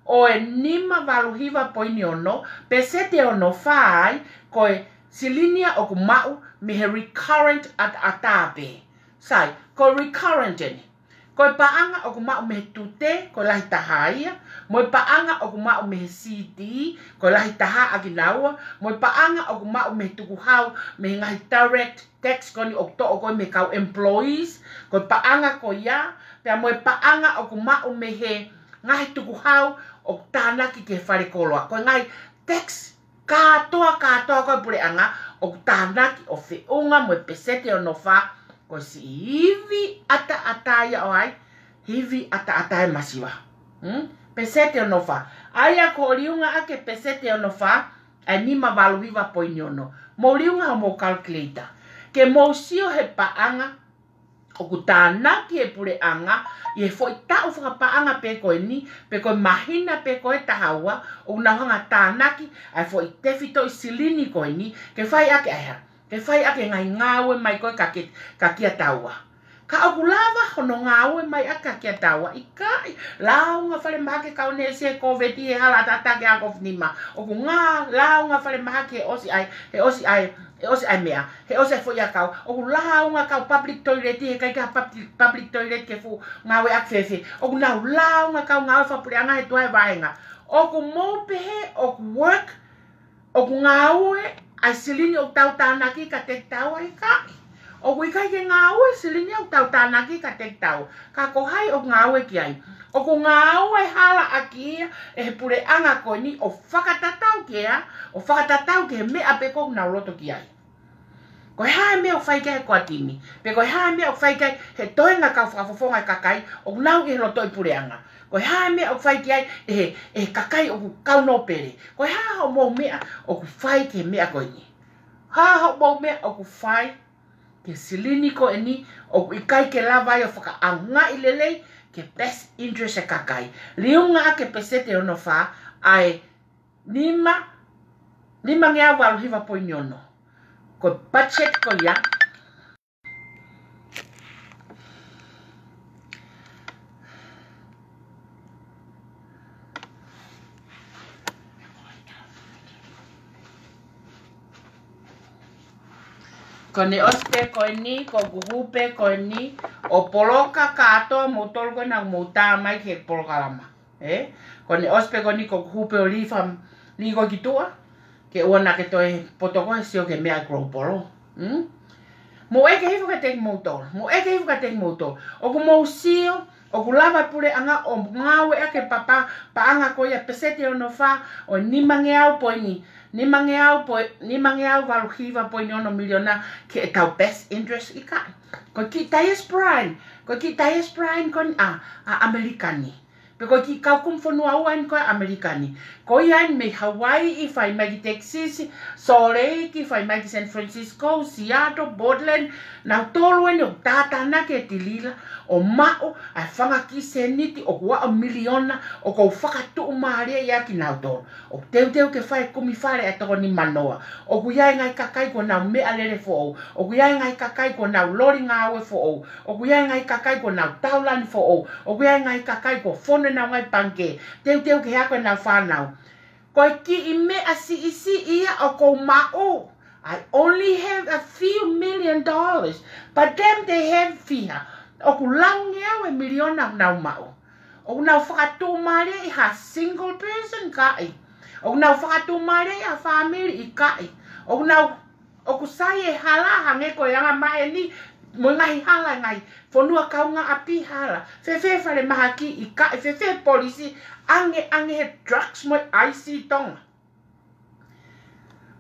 o e nima valuhiva po ni ono. Pesete o no wha ai ko e silinia o kumau me he recurrent at atape. Sai. Ko recurrent eni. Ko paanga o kumau me tute ko lahi tahaia, mo paanga o kumau me CD ko lahi taha aginaua, mo paanga o kumau me tukuhau me ngahi direct tax ko ni okto o ko me kau employees, ko paanga ko ya, pe mo paanga o kumau me he ngahi tukuhau o tana ki ke whare koloa, ko ngahi tax katoa ko pure anga o tana ki o whiunga mo pesete o no wha. Ko si hivi ata ia o ai, hivi ata masiwa. Pesete o no wha. Aia ko riunga ake pesete o no wha, a nima valuhiva po inyono. Mo riunga o mo calculator. Ke mo sio he paanga O ku tānaki e pure anga, i e foi tau whakapaanga pe koe ni, pe koe mahina pe koe tahaua, o nauhanga tānaki, ai foi tewhito i silini koe ni, ke whai ake aia, ke whai ake ngai ngāwe mai koe ka kia taua. Ka oku lava hono ngāwe mai aka kia taua, i kai, launga whare mahake kaune se COVID he hala tatake a kofnima, oku ngā launga whare mahake he osi ai mea, he ose fo ia kau, o launga kau public toilet, he kai ka public toilet ke fu ngawe akfefe, o nau launga kau ngawe whapureanga he tuai vaenga, o ku mopehe, o ku work, o ku ngawe, ai silini o tau tānaki ka te tau ai kai, o ku ikai ke ngawe, silini o tau tānaki ka te tau, ka kohai o ngawe ki ai, o ku ngawe hala aki e he pure anga ko ni o whakatatau ke mea pe ko nau roto ki ai. Ko hae mea o whaikai kua timi. Pe ko hae mea o whaikai he toenga kau whakafofonga e kakai o nau i roto i pureanga. Ko hae mea o whaikai e kakai o kau no pere. Ko hae ho mou mea o ku whai ke mea koe ni. Hae ho mou mea o ku whai ke silini ko e ni o ku ikai ke lawai o whakaanga i lelei ke best interest e kakai. Liunga ke pesete ono wha ai nima ngea walu hiwa po nyono. Ko budget ko ya. Ko ne oste ko ni, ko guhupe ko ni, o poloka kato mo tolgo na mo mai ke poloka lama. Ko ne ospe ko ni ko guhupe o ligo kitua. Ke ona ke toi potoko e sio ke mea grow polo. Mo eke hifu ka tek moutol. O ku mou sio, o ku lava pure anga o ngawe ake papa pa anga ko ia pesete ono fa o ni mangeau po ni. Ni mangeau valuhiva po ni ono miliona ke tau best interest ika. Ko ki Tayes Brine kon Amerikani. Ko ki kau kum fonua uan ko Amerikani. Ko ian me Hawaii, fai mai Texas, Salt Lake, fai mai San Francisco, Seattle, Portland, na tolu ene o tātana ke tilila, o mao, ai whanga ki seniti, o kua o miliona, o kou whakatu umaria ia ki nau tolu. O teu ke whai kumi whare e toko ni manoa. O ku iai ngai kakai ko nau mea lere fo ou. O ku iai ngai kakai ko nau lori ngawe fo ou. O ku iai ngai kakai ko nau taulani fo ou. O ku iai ngai kakai ko fone nau ngai panke. Teu ke hako nau whanau. Ko ki I mea isi ia o kou mao. I only have a few $1 million. But them they have fiha. O ku langi au e miliona nau mao. O nau whakatu maria I ha single person kai. O nau whakatu maria I ha family I kai. O ku sai e hala hange ko yanga mae ni. Mo ngai hala ngai. Fonua kaunga api hala. Fefe fale mahaki I kai. Fefe polisi. Ange he drugs mo IC tonga.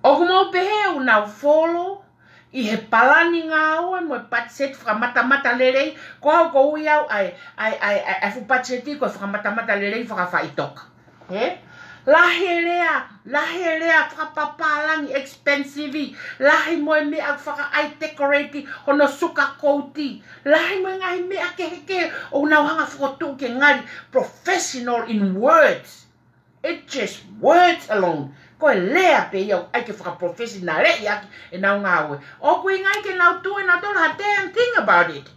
O ku mo pehe u nau follow. I he palani ngā oe mo patset whakamata lerei. Ko hau ko ui au ai fu patseti ko whakamata lerei whakawhaitoka. Lahe lea whakapapalangi expensive. Lahe moe mea whaka ai decorate hono suka kouti. Lahe moe ngai mea keheke o nau hanga whakotu ke ngari professional in words. It's just words alone. Ko e lea pe iau ai ke whakaprofessional e aki e nau ngā oe. O kui ngai ke nau tu e nau tolu ha damn thing about it.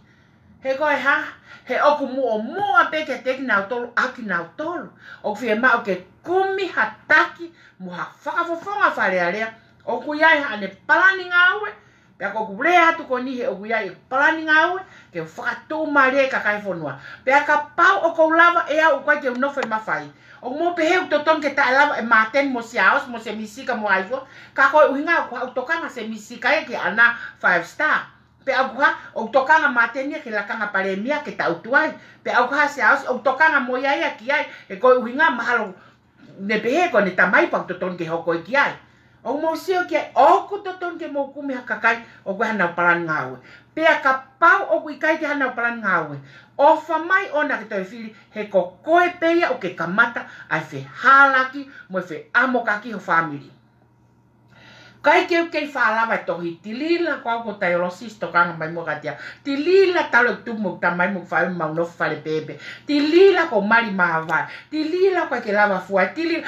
He koe ha, he oku mua pe ke teki nau tolu aki nau tolu. O ku whia mao ke kumi hataki mo ha whakafofonga wharearea. O ku iai ha ne palani ngā oe. Pea ko ku rea atu ko ni he o ku iai palani ngā oe. Ke whakatū maria ka kai whanua. Pea ka pau o kou lava e au koe ke unofe mawhai. O mo pehe to ton ke ta lava e maten mo siaos mo se misika mo aifo ka ko uhinga ko autokanga se misika e ke ana 5 star pe agua o tokanga maten ke la kanga paremia ke ta utuai pe agua siaos o tokanga mo ia ki ai e ko uhinga mahalo ne pehe ko ne tamai pa to ton ke hoko ki ai o mo sio ke o ku to ton ke mo kumi hakakai o ko hana palan ngawe pe ka pau o ku kai ke hana palan ngawe o whamai ona ke toi whiri, he ko koe peia o ke kamata ai whi hālaki mo whi amokaki ho whamiri. Kai ke whaalava tohi, tilila kua ko tai rosisto kanga mai mo katia. Tilila talo tumu ta mai mo whai mau no whale bebe. Tilila ko mari mahavai. Tilila kua ke lava fuai. Tilila.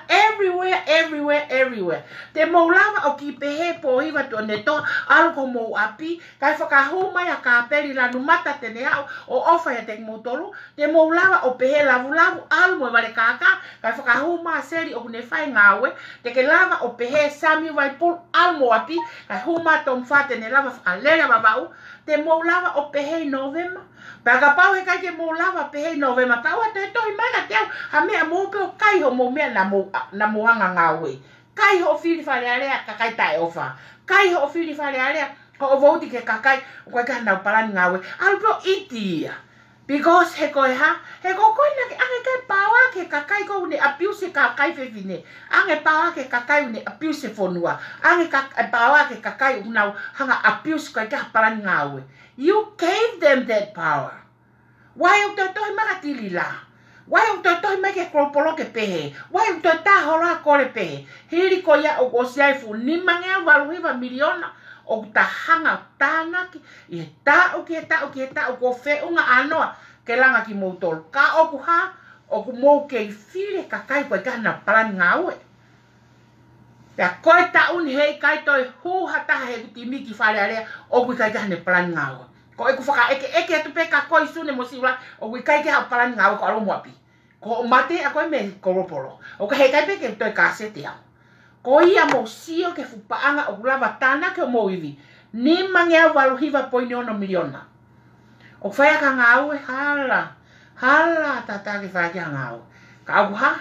Everywhere. Te mau lava o ki pehe po hiva tu neto. Alo ko mo api. Kai whakahuma ya ka peri lanu mata tene au. O ofa ya tek motolu. Te mau lava o pehe lavu. Alo mo vale kaka. Kai whakahuma seri o kune whai ngawe. Te ke lava o pehe sami vai pul almo api kai huma tom fate ne lava alera babau te mo lava o pehe novema paga pau he kai ke mo lava pehe novema pau te to imana te ha me mo pe kai ho mo me na mo hanga ngawe kai ho fili fale ale ka kai tai ofa kai ho fili fale ale ko voti ke kakai ko ka na palan ngawe alpo itia because he ko na ke anga kai pawa ke kakai ko ne abuse kakai fe vine anga pawa ke kakai ne abuse fonua anga pawa ke kakai una hanga abuse ko ka palan ngawe you gave them that power why you to magatilila why you to make kropolo ke pehe why you to ta hora ko le pehe hiri ko ya o sia fu ni manga valu hiva miliona o tahanga tana ki e ta o ko fe unga anoa ke langa ki motol ka o ku ha o ku mo ke file ka kai ko kana palan ngawe ya ko ta un he kai to hu hata he ti mi ki fale ale o ku kai kana palan ngawe ko e ku faka eke tu pe ka ko isu ne mosiwa o ku kai ka palan ngawe ko alo mo api ko mate a ko me ko ropolo o ka he kai pe ke to ka se te ko ia mo sio ke fupaanga o lava tana ke mo ivi ni mangea valu hiva poini ono miliona o faya ka ngawe hala tata ke faya ka ngawe ka au ha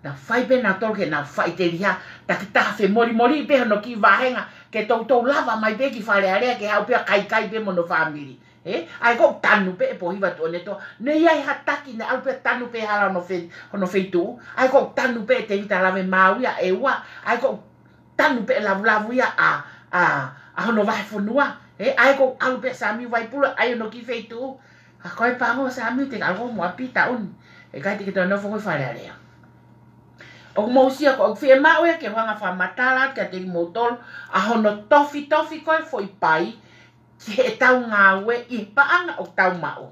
na fai pe na tolke na fai te ria ta ki ta fe mori pe no ki vahenga ke to lava mai pe ki fale area ke hau pe kai pe mono family ai ko tanu pe po hiva to neto ne ia hataki ne au pe tanu pe hala no fe tu ai ko tanu pe te vita lave mauia e wa ai ko tanu pe lavu ia a no vai funua ai ko au pe sami vai pula ai no ki fe tu a ko pa mo sami te algo mo apita un e kai te to no fo fale area o mo sia ko fe mau ke hanga fa matala ke te motor a hono tofi ko foi pai ke tau ngawe I paanga o tau mao.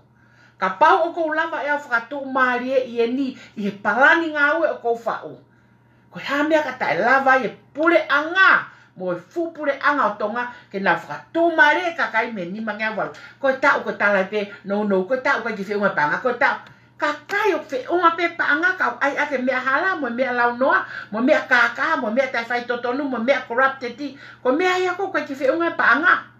Ka pau o kou lava ea whakatu marie I ni I palani ngawe o kou whao. Ko hamea ka tae lava I pule anga. Mo fu pule anga o tonga ke na whakatu marie ka kai me ni mangea walu. Ko tau ko talai pe no ko tau ko ki whiunga panga. Ko tau ka kai o whiunga pe panga ka ai ake mea hala mo mea lau noa. Mo mea kaka mo mea tai whai totonu mo mea corrupted ko mea ia ko ki whiunga panga.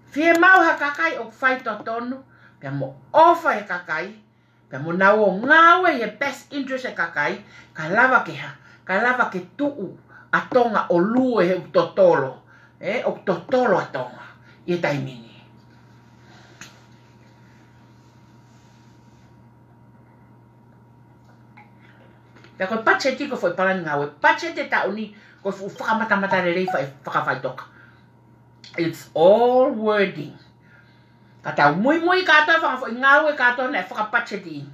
Fie mau ha kakai o whai totonu, pia mo ofa e kakai, pia mo nau o ngawe e best interest e kakai, ka lava ke tuu a tonga o lue he totolo, o totolo a tonga, I taimini. Pia koe pacheti ko foi palan ngawe, pacheti ta uni ko whakamata re rei whakawhai toka. It's all wording. Kata mui kata whakafo ngawe kata na whakapacheti.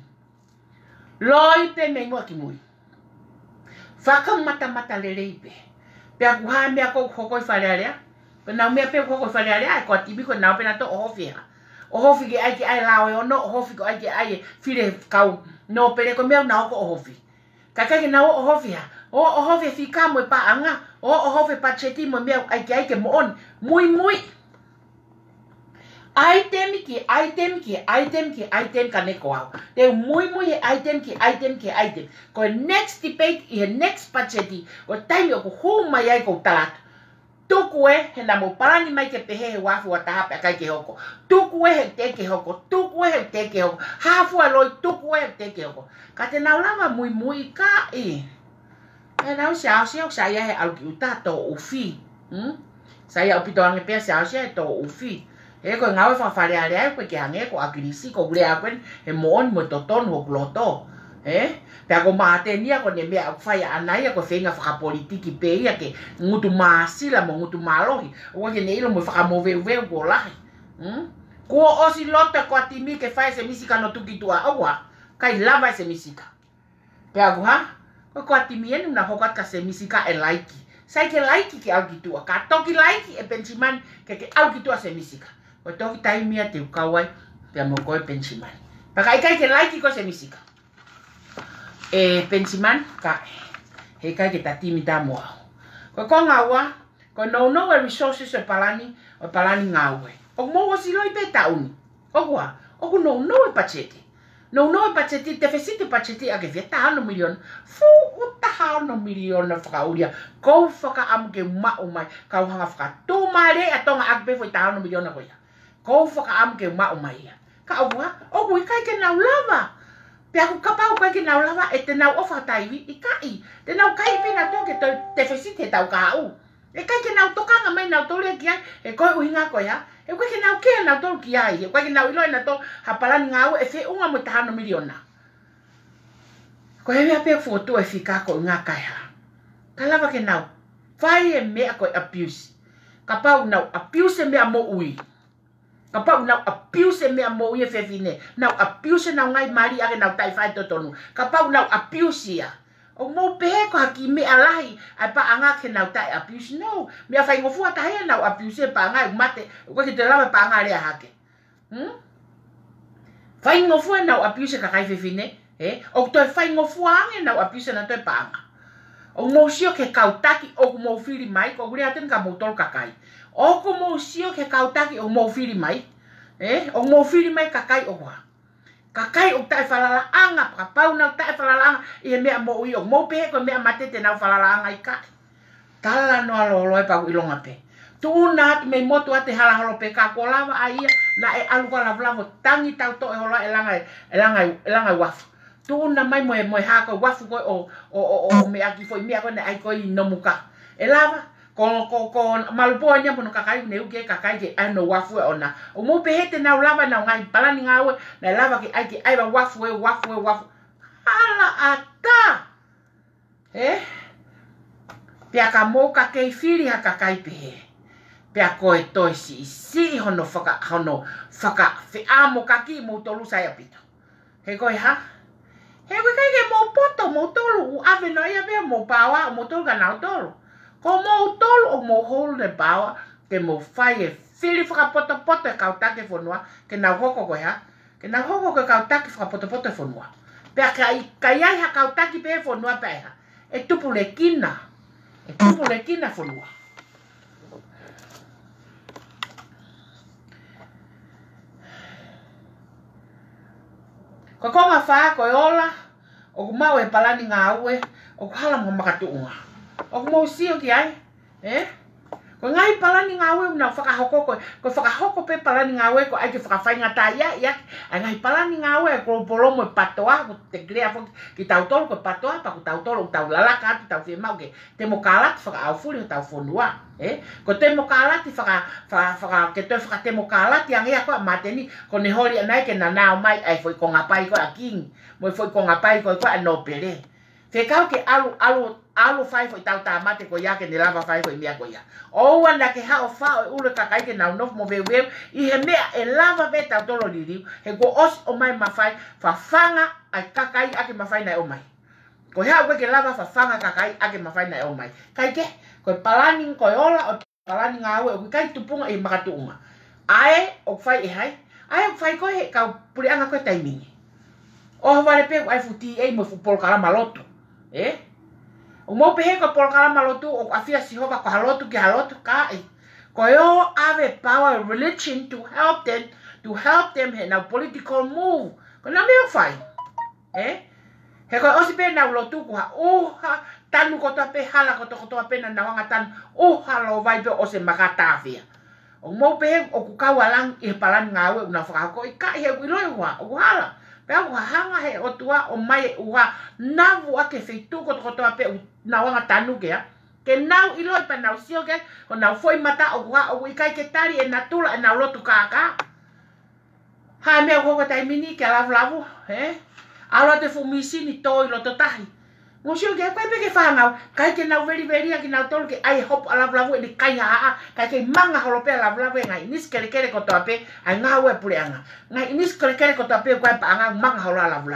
Loi pe me mua ki mui. Whakamata lerei pe. Pea kuha mea kou hokoi wharearea. Pe nau mea pe hokoi wharearea. Ko tibi ko nau pe na to ohofi ha. Ohofi ke ai lao e ono. Ohofi ko ai whire kau. No pere ko mea nao ko ohofi. Kakai ke nau ohofi ha. O ohofi whika mo e paanga. O ohofi pacheti mo mea ai ke mo on. Mui. Item ka neko au. Te mui he item. Ko next debate I next pacheti. Ko taimi o ko huma iai ko talatu. Tuku he na mo parani mai ke pehe he wafu a tahape a kai ke hoko. Tuku he te ke hoko. Hafu a loi tuku he te ke hoko. Ka te nau lava mui ka E nau siao sa ia he au ki uta to ufi. Saya upito ange pea siao to ufi. E ko ngawe whawhare alea koe ke hange ko akirisi ko ule akwen he moon mo toton ho kloto. Pea ko maatenia ko ne mea whai anai ko whenga whakapolitiki pe ia ke ngutu maasila mo ngutu malohi. O ke ne ilo mo whakamoweu ko lahi. Ko osi lota ko atimi ke whai se misika no tuki tua awa. Kai lava se misika. Pea ko ha? Ko atimienu na hokat ka se misika e laiki. Sai ke laiki ke au kitua. Ka toki laiki e pensiman ke au kitua se misika. Ko toki taimia te ukawai pia mo koe pensiman. Paka ikai ke laiki ko se misika. E pensiman ka he kai ke tatimi ta moa. Ko ngawa ko no e resources e palani ngawe. O mo o siloi pe tauni. O kwa o no e pachete. No e pachete te fesite pachete a ke veta hano milion. Fu uta hano milion na whakauria. Kou whaka amke mao mai. Kau hanga whakatumare a tonga akpe foi ta hano milion na koia. Kou whaka amke mao mai ia. Ka au wa o kui kai ke nau lava. Pea ku kapau kai ke nau lava e te nau ofa taiwi i kai. Te nau kai pina toke te fesite tau ka au. E kai ke nau tokanga mai nau tole ki ai. E koe uhinga koe ha. E koe ke nau kea nau tolu ki ai. E koe ke nau iloi na tolu hapalani ngau e fe unga mo tahano miliona. Koe hea pia foto e fika ko ngā kai ha. Ka lava ke nau. Whai e mea koe abuse. Ka pau nau abuse e mea mo ui. Ka pau nau abuse e mea mo ui e fefine. Nau abuse nau ngai mari ake nau tai whai totonu. Ka pau nau abuse ia. O mo pehe ko haki mea lahi. Ai pa anga ke nau tai abuse. No. Mea whai ngofua tahea nau abuse pa anga e mate. Koe ki te lawa pa anga rea hake. Whai ngofua nau abuse ka kai fefine. O toi whai ngofua ange nau abuse na toi pa anga. O mo sio ke kautaki o mo fili mai. Ko gure aten ka mo tol kakai. O ko mo sio ke kautaki o mo fili mai. O mo fili mai kakai o wa. Kakai o tai falala anga. Ka pau nau tai falala anga. I mea mo ui o mo pehe ko mea mate te nau falala anga i kai. Tala no alo e pau ilonga pe. Tuna atu mei motu ate hala halo pe ka ko lava a ia. Na e aluka lavlavo tangi tau to e hola e langa wafu. Tuna mai moe hako wafu koe o me aki foi mea koe ne ai koe i nomuka. E lava. Ko malupoa nia pono kakai ne uke kakai ke ano wafu e ona. O mo pehete nau lava nau ngai palani ngawe na lava ke ai ba wafu e wafu. Hala ata. Pea ka mo ka kei fili ha kakai pehe. Pea koe toi si hono whaka fe amo kaki mo tolu sai apito. He koe ha? He koe kai ke mo poto mo tolu u ave no ia pea mo pawa mo tolu ka nau tolu. Ko mo tolu o mo holu ne pawa ke mo fai e fili whaka poto e kautake fonua ke nau hoko koe ha? Ke nau hoko koe kautake whaka poto e fonua. Pea kai ai ha kautake pe fonua pea ha. E tupu le kina. E tupu le kina fonua. Ko konga whaa koe ola, o ku mau e palani ngā ue, o ku hala mga makatuunga. O ku mau sio ki ai, Ko ngai palani ngā ue una whakahoko koe, ko whakahoko pe palani ngā ue ko ai ke whakawhainga tā ia, ngai palani ngā ue ko polomo e patoa, ko te grea fok ki tau tolu ko patoa, pa ku tau tolu, tau lalaka atu, tau whiemau ke te mo kālati whakaawhuri o tau whonua. Ko te mo kālati ke toi whaka te mo kālati ang ea koe mateni, ko ne hori anai ke na nao mai, ai foi ko ngapai koe a king, moi foi ko ngapai koe koe a no pere. Whekau ke alu whai foi tau tā mate ko ia ke ne lava whai foi mea ko ia. O wana ke hao whao e ule kakai ke nau nofu mo weu, i he mea e lava ve tau tolo liriu, he ko os o mai mawhai, whawhanga ai kakai ake mawhai nai o mai. Ko hea ue ke lava whawhanga kakai ake mawhai nai o mai. Kai ke, koe palani koe ola o palani ngā ue, o kui kai tupunga e makatuunga. Ae o whai e hai, ae o whai koe he kau pureanga koe taimini. O haware pe ai futi e mo fu polkara malotu. O mo pehe ko polkara malotu o afia sihova ko halotu ki halotu kai. Ko yo ave power religion to help them he na political move. Ko na me fai. He ko osi pe na lotu ko ha tanu ko to pe hala ko to pe na wanga tan halo vai pe o se makata afia. O mo pehe o ku kawalang I palan ngawe una fa ko I kai he ku roi wa o hala. Pea ua hanga he o tua o mai ua navu ake feitu ko toa pe na wanga tanu kea. Ke nau iloi pa nau sio ke, o nau foi mata o kua o ikai ke tari e natula e nau lotu kaka. Ha mea koko taimini ke lavu, Alo te fumisi ni toi lo totahi. Ngosio ke koe peke whangau, kai ke nau veri a ki nau tolu ke ai hop a lavu e ni kai haa, kai ke manga holope a lavu e ngai inis kere kere ko toa pe, ai ngā ue pure anga. Ngai inis kere kere ko toa pe koe pa anga manga holo a lavu.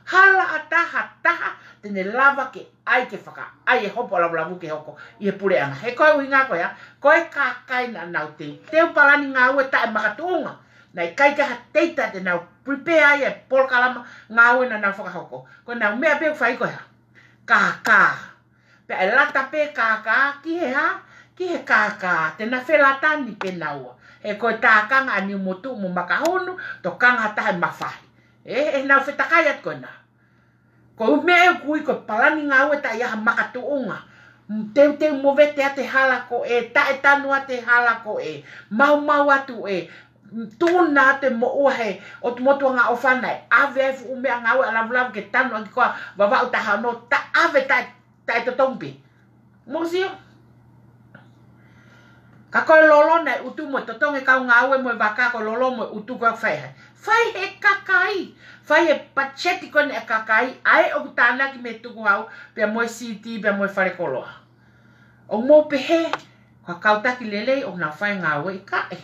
Hala ataha, tene lava ke ai ke whaka, ai e hopo lavu ke hoko, i e pure anga. He koe uinga koe a, koe kākai na nau te, teo palani ngā ue tae makatuunga. Nei kai ka teita te nau prepare e polkalama ngā ue na nau whakahoko. Koe nau mea peo whai koe ha, kākā. Pe ai lata pe kākā, ki he ha, ki he kākā, te na whelatani pe naua. He koe tā kanga ani motu mo makahonu, to kanga tahe mawhahi. E nau whetakai at koe na. Ko mea e kui ko palani ngā ue ta iaha makatuunga. Teu mo vete a te hala ko e, ta e tanua te hala ko e, mau atu e, tūna te mo uahe o tu motua ngā o whanai. Ave e fu umea ngā ue alavu ke tanu anki koa wawau taha no, ta ave ta e to tompi. Mosio? Ka koe lolo nei utu mo totonge kau ngā ue mo waka ko lolo mo utu koe whaihe. Whai he kakai. Whai he pacheti kone e kakai. Ai o tāna ki me tuku hau. Pea moe siti, pea moe whare koloa. O mō pehe. Kua kautaki lelei o nā whai ngā ue i kae.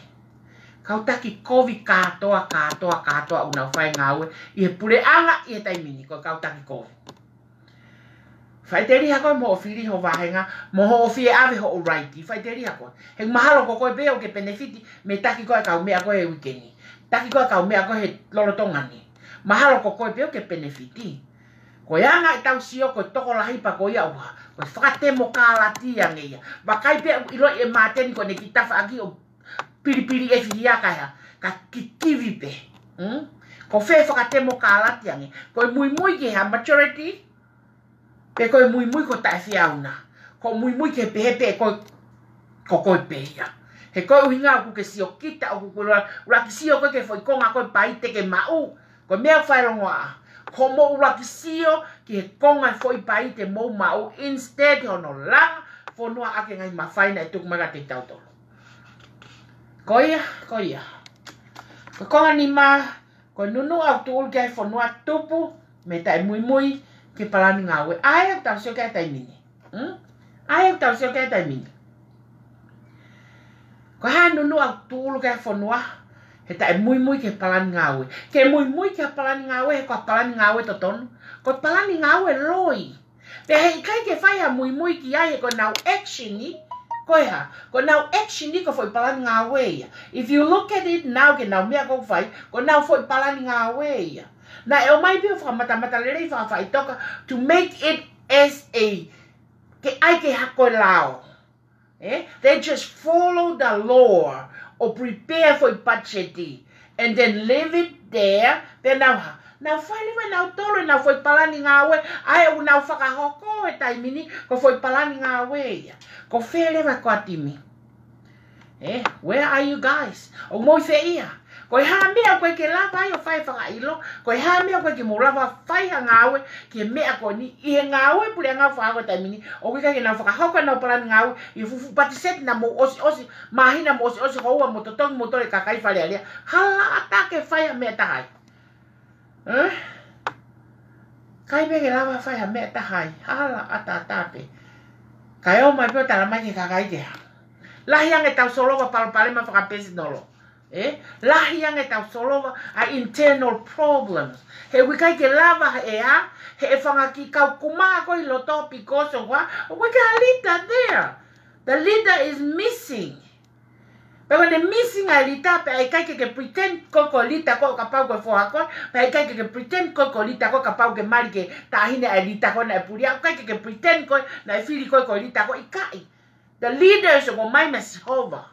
Kautaki kovi kātoa o nā whai ngā ue. I he pure anga i he taimini. Kua kautaki kovi. Whai te riha koe mo o whiri ho wahenga. Mo ho o whie ave ho o raiti. Whai te riha koe. He mahalo ko koe beo ke benefiti. Me taki koe kau mea koe e wikeni. Taki koe kau mea koe he lorotongani. Mahalo ko koe peo ke benefiti. Koe anga i tau sio koe toko lahi pa koe ia uha. Koe whakatemo kālati ange ia. Wakai pia ilo e māteni koe ne ki tawha aki o piripiri e whiriaka hea. Ka kikiwi pe. Ko whē whakatemo kālati ange. Koe mui ki hea maturity. Pe koe mui ko tae whiauna. Ko mui ke pehe ko koe pehia. He koe uhinga o ke sio kita o kukura. Uraki sio koe ke foi konga koe paite ke mau. Koe mea whairongoa a. Ko mo uraki sio ki he konga foi paite mou mau. Instead hono langa. Whonua ake ngai mawhaina e tukumaga te tautolo. Koia. Ko konga ni ma. Koe nunu au tuul ke whonua tupu. Me tae mui. Ke palani ngā ue. Ai au tau sio kia taimini. Ai au tau sio kia taimini. Ko haa nunu au tūlu kia whanua. He tae mui ke palani ngā ue. Ke mui kia palani ngā ue. He kua palani ngā ue totonu. Ko palani ngā ue loi. Pea he ikai ke whai ha mui ki ai. Ko nau action ni. Koe ha. Ko nau action ni ko whai palani ngā ue. If you look at it now ke nau mea kou whai. Ko nau whai palani ngā ue. Na e o mai pio whakamata lerei whawhai toka to make it as a ke ai ke hako lao. They just follow the law or prepare for budgeting and then leave it there. Then now finally now tolo now foi palani ngā ue ai o now whakahoko e taimini ko foi palani ngā ue. Ko whelewa ko atimi. Where are you guys? O moi whea. Koe haa mea koe ke lava ai o whai whakailo. Koe haa mea koe ke mo lava whai ha ngā ue. Ke mea koe ni i he ngā ue pule ngā whakako taimini. O kai ke nau whakahoko nau palani ngā ue. I fufu pati seti na mo osi. Mahina mo osi houa mo totongi mo tore kakai whale alia. Hala ata ke whai ha mea tahai. Kai mea ke lava whai ha mea tahai. Hala ata tape. Kai o mai pio tala mai ke kakai ke ha. Lahi ange tau solova palapale ma whakapesi nolo. Lahi ange tau solova a internal problems. He wikai ke lava he he whangaki kau kumaa koe loto because of what? We got a leader there. The leader is missing. But when the missing a leader, pe ai kai ke pretend ko leader ko kapau ko foa ko, pe ai kai ke pretend ko leader ko kapau ke mari ke tahine a leader ko na puria, kai ke pretend ko na fili ko leader ko ikai. The leaders o mai mesihova.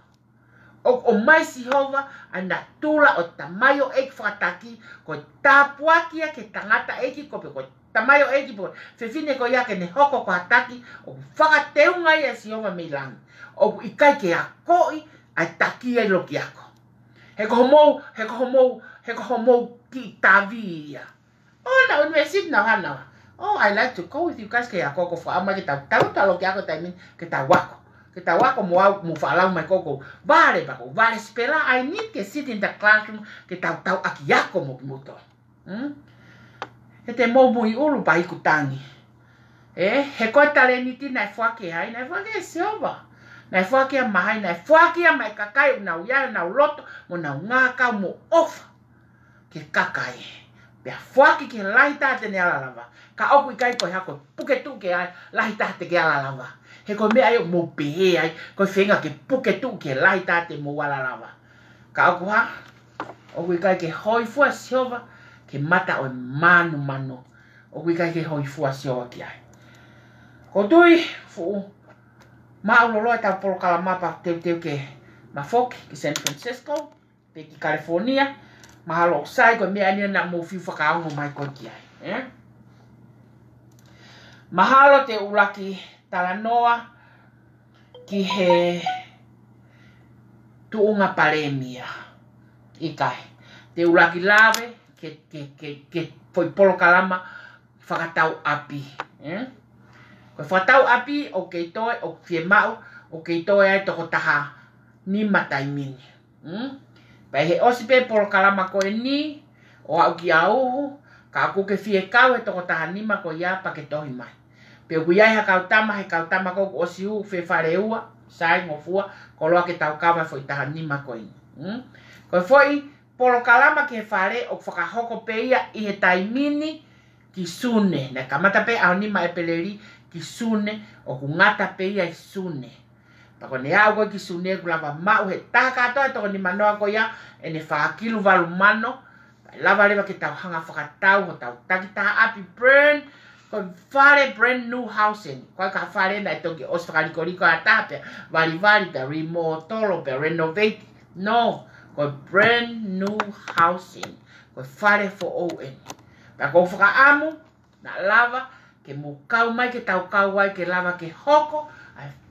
O mai sihova ana tula o tamayo eki whakataki ko tāpuakia ke tangata eki ko pe ko tamayo eki po whewhine ko ia ke ne hoko ko hataki o whakateunga ia sihova mei langi. O ikai ke a koi ai taki ai loki ako. He ko homou ki tavi ia. Oh, na university na hana. Oh, I like to go with you guys ke a koko whaama ke tau loki ako taimin ke tau wako. Que ta wako mo falau mai koko vale bako vale spela I need to sit in the classroom que tau aki yako mo muto te mo mui ulu pa ikutangi he ko tale ni ti na fuake ai na fuake silva na fuake mai na fuake mai kakai na uya na loto mo na ngaka mo off ke kakai Pea fuaki ke lahi tate ne ala lava. Ka oku i kai koe hako puke tu ke ai lahi tate ke ala lava. He koe mea ai mo pehe ai koe whenga ke puke tu ke lahi tate mo ala lava. Ka oku ha, oku i kai ke hoi fua siova ke mata o manu mano. Oku i kai ke hoi fua siova ki ai. Ko tui fu maulolo e tau polo kalamapa teu ke mafoki ki San Francisco, pe ki California. Mahalo sai ko mea ni na mo fiu whakaongo mai ko ki ai. Mahalo te ulaki talanoa ki he tuunga palemia. Ikai. Te ulaki lave ke foi polo kalama whakatau api. Ko whakatau api o kei toe o fie mau o kei toe ai toko taha ni matai mini. Pai he osipe polo kalama koe ni o au ki auhu ka aku ke fie kau e toko taha nima ko ia pa ke tohi mai. Pe ku iai ha kautama he kautama ko osi u fe whare ua sai ngofua ko loa ke tau kawa foi taha nima ko ini. Ko foi polo kalama ke whare o whakahoko pe ia i he taimini ki sune. Na kamata pe au nima e peleri ki sune o ku ngata pe ia i sune. Pako ne au koe ki sune ku lava mau he taha katoa e toko ni manoa ko ia e ne whaakilu walu mano. Lava lewa ke tau hanga whakatau o tau taki taha api burn. Ko whare brand new housing. Koe ka whare na e toki os whakariko a tāpea. Wari ta remodel pe renovate. No. Ko brand new housing. Ko whare for ON. Pa ko whakaamu na lava ke mukau mai ke tau kau wai ke lava ke hoko.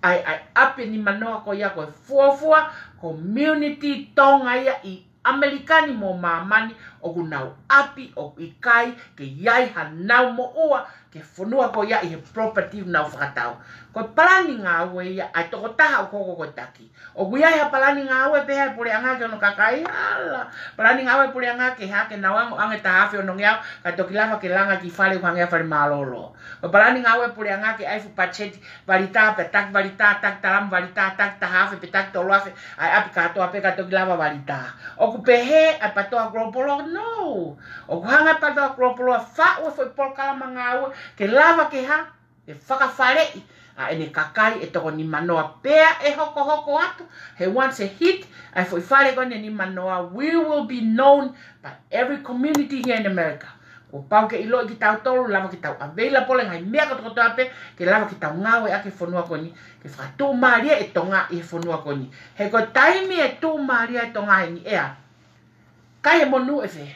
Ai api ni manoa ko ia ko fuafua community tonga ia i Amerikani mo mamani o kunau api o ikai ke iai hanau mo ua ke whanua ko ia i he property nau whakatau. Ko palani ngā ue ia ai toko taha o koko ko taki. O ku iai ha palani ngā ue peha e pule anga ke ono kakai ala. Palani ngā ue pule anga ke hake na wango ange tahafi ono ngiau ka toki lava ke langa ki whale uhangea whare malolo. Ko palani ngā ue pule anga ke aifu pacheti varita pe tak varita tak talam varita tak tahafi pe tak toluafe ai api katoa pe ka toki lava varita. O ku pehe ai patoa gropolo no. O ku hanga patoa gropolo fa ue foi pol kalama ngā ue ke lava ke ha e whakawharei a ene kakai e toko ni manoa pea e hoko atu he once a hit ai foi whare kone ni manoa we will be known by every community here in America. Ko pau ke ilo ki tau tolu lava ki tau available ngai mea ko toko toa pe ke lava ki tau ngawe ake whanua koni ke whakatū maria e tonga i he whanua koni. He ko taimi e tū maria e tonga e ni ea. Kai e monu e whe.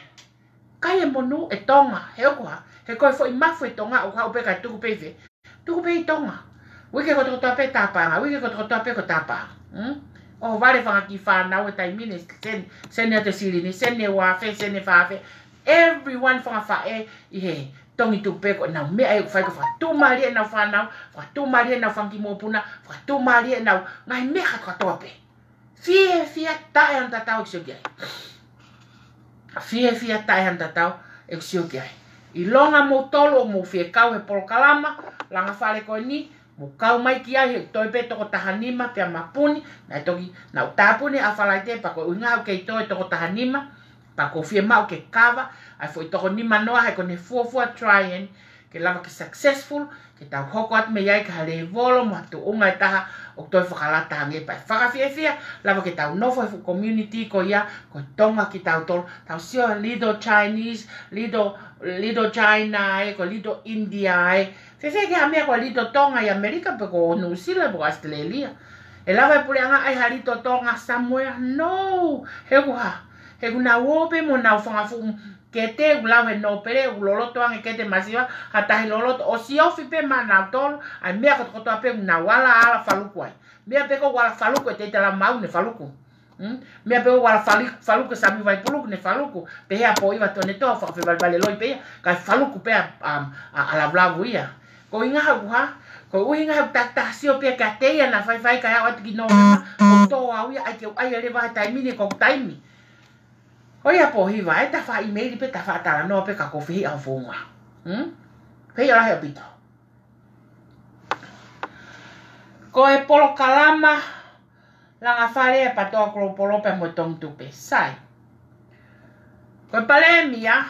Kai e monu e tonga. He okoha. He koe fo i mafu e tonga o kau pe kai tuku pe whe. Tuku pe i tonga. Wike ko toko toa pe tāpanga. Wike ko toko toa pe ko tāpanga. O vare whanga ki whanau e taimine. Sene a te sirini. Sene wafe. Sene whafe. Everyone whanga whae i he tongi tu pe ko nau mea e whai ko whakatū maria e nau whanau. Whakatū maria e nau whangi mōpuna. Whakatū maria e nau ngai mea katoa toa pe. Fia tae an tatau kisio ki ai. Fia tae an tatau e kisio ki ai. I longa mo tolo mo fie kau he polo kalama. Langa whare koe ni. Mo kau mai ki ai he toi pe toko tahanima pia mapuni. Na e toki nau tāpuni a whalai te pa ko uingau kei toi toko tahanima. Pa ko fie mau ke kawa. Ai fo i toko ni manoa he kone fuafua tryen. Ke lava ke successful. Ke tau hoko atu me iai ka hale volo. Mo hatu unga e taha. O toi whakalata hange pai. Whakawhiawhia. Lava ke tau nofo e community ko ia. Ko tonga ki tau tolo. Tau sio Little Chinese. Little China e. Ko Little India e. Whewhe ke hamea ko Little Tonga i Amerika. Pe ko New Zealand po Australia. E lava e pule anga ai ha Little Tonga somewhere. No. He kuha. He kuna wope mo nau whangafu. Kete ulau he no pere uloloto ange kete masiwa hata he loloto o si ofi pe ma nau tolo ai mea koto ape na wala ala faluku ai mea peko wala faluku e te tala mau ne faluku mea peko wala faluku sami vai puluku ne faluku pe hea po iwa tone toa whakafe vale loi pe kai faluku pe ala vlavu ia ko inga hau ha ko uhinga hau taktasio pe ka teia na fai ka hau atu ki no ko toa uia ai ke ai lewa taimini ko taimi Oia po hiva, e ta wha emaili pe ta wha tala noa pe ka kowhi au whunga. Pei ora hea pito. Ko e polo kalama, langa whare e patoa koro polo pe mo tong tupe. Sai. Ko e pale mia,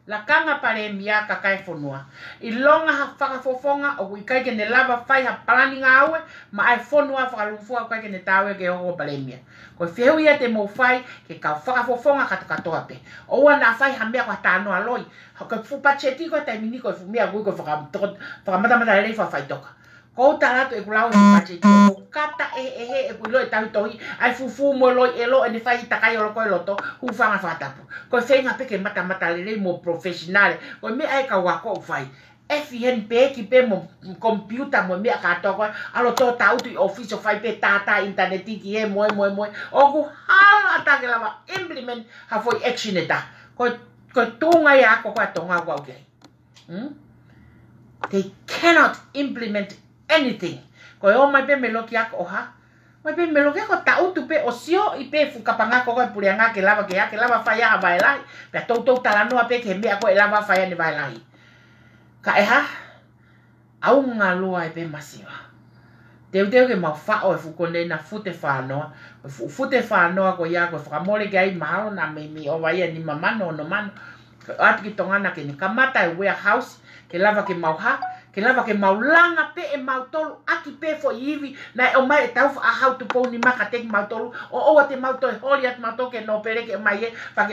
La kanga pare mia ka kai fonua. I longa ha whakafofonga o i kai ke ne lava whai ha palani ngā aue, ma ai fonua whakalufua kai ke ne tawe ke hoko pare mia. Ko whiu ia te mo whai ke ka whakafofonga katoa pe. O ua nā whai ha mea kwa tāno aloi. Ka whupacheti ko tai mini ko mea kui ko whakamatamata rei whai toka. Ko talato e kulau e whupacheti o kata e kuloi tahu tohi ai fufu mo loi elo e ne whai takai o loko e loto hufanga whatapu. Ko whenga peke mata lele mo professionale. Ko me ai ka wako whai. FIN pe ki pe mo computer mo mea katoa koe. Alo tō tautu i office o whai pe tata interneti ki e moe. O ku hala atake lava implement ha foi action e ta. Ko tunga i ako koe tonga wau kei. They cannot implement anything. Ko e o mai pe me loki ako oha. Mai pe me loki ako tautu pe o sio i pe fukapanga ko koe pureanga ke lava whai aha vai lahi. Pea tau talanoa pe ke mea ko e lava whai ane vai lahi. Ka e ha, au ngā loa e pe masiwa. Teu ke mau whao e fukone na fute whanoa. Fute whanoa ko ia ko whakamole ke ai mahalo na me o vai ni mamano no mano. Ati ki tongana ke ni kamata e warehouse, ke lava ke mau ha, ke lava ke mau langa pe e mau tolu, aki pe fo iwi, na e o mai e tau a hau tu pou ni maka teki mau tolu, o te mau to e horiat mau to ke no pere ke mai e, pa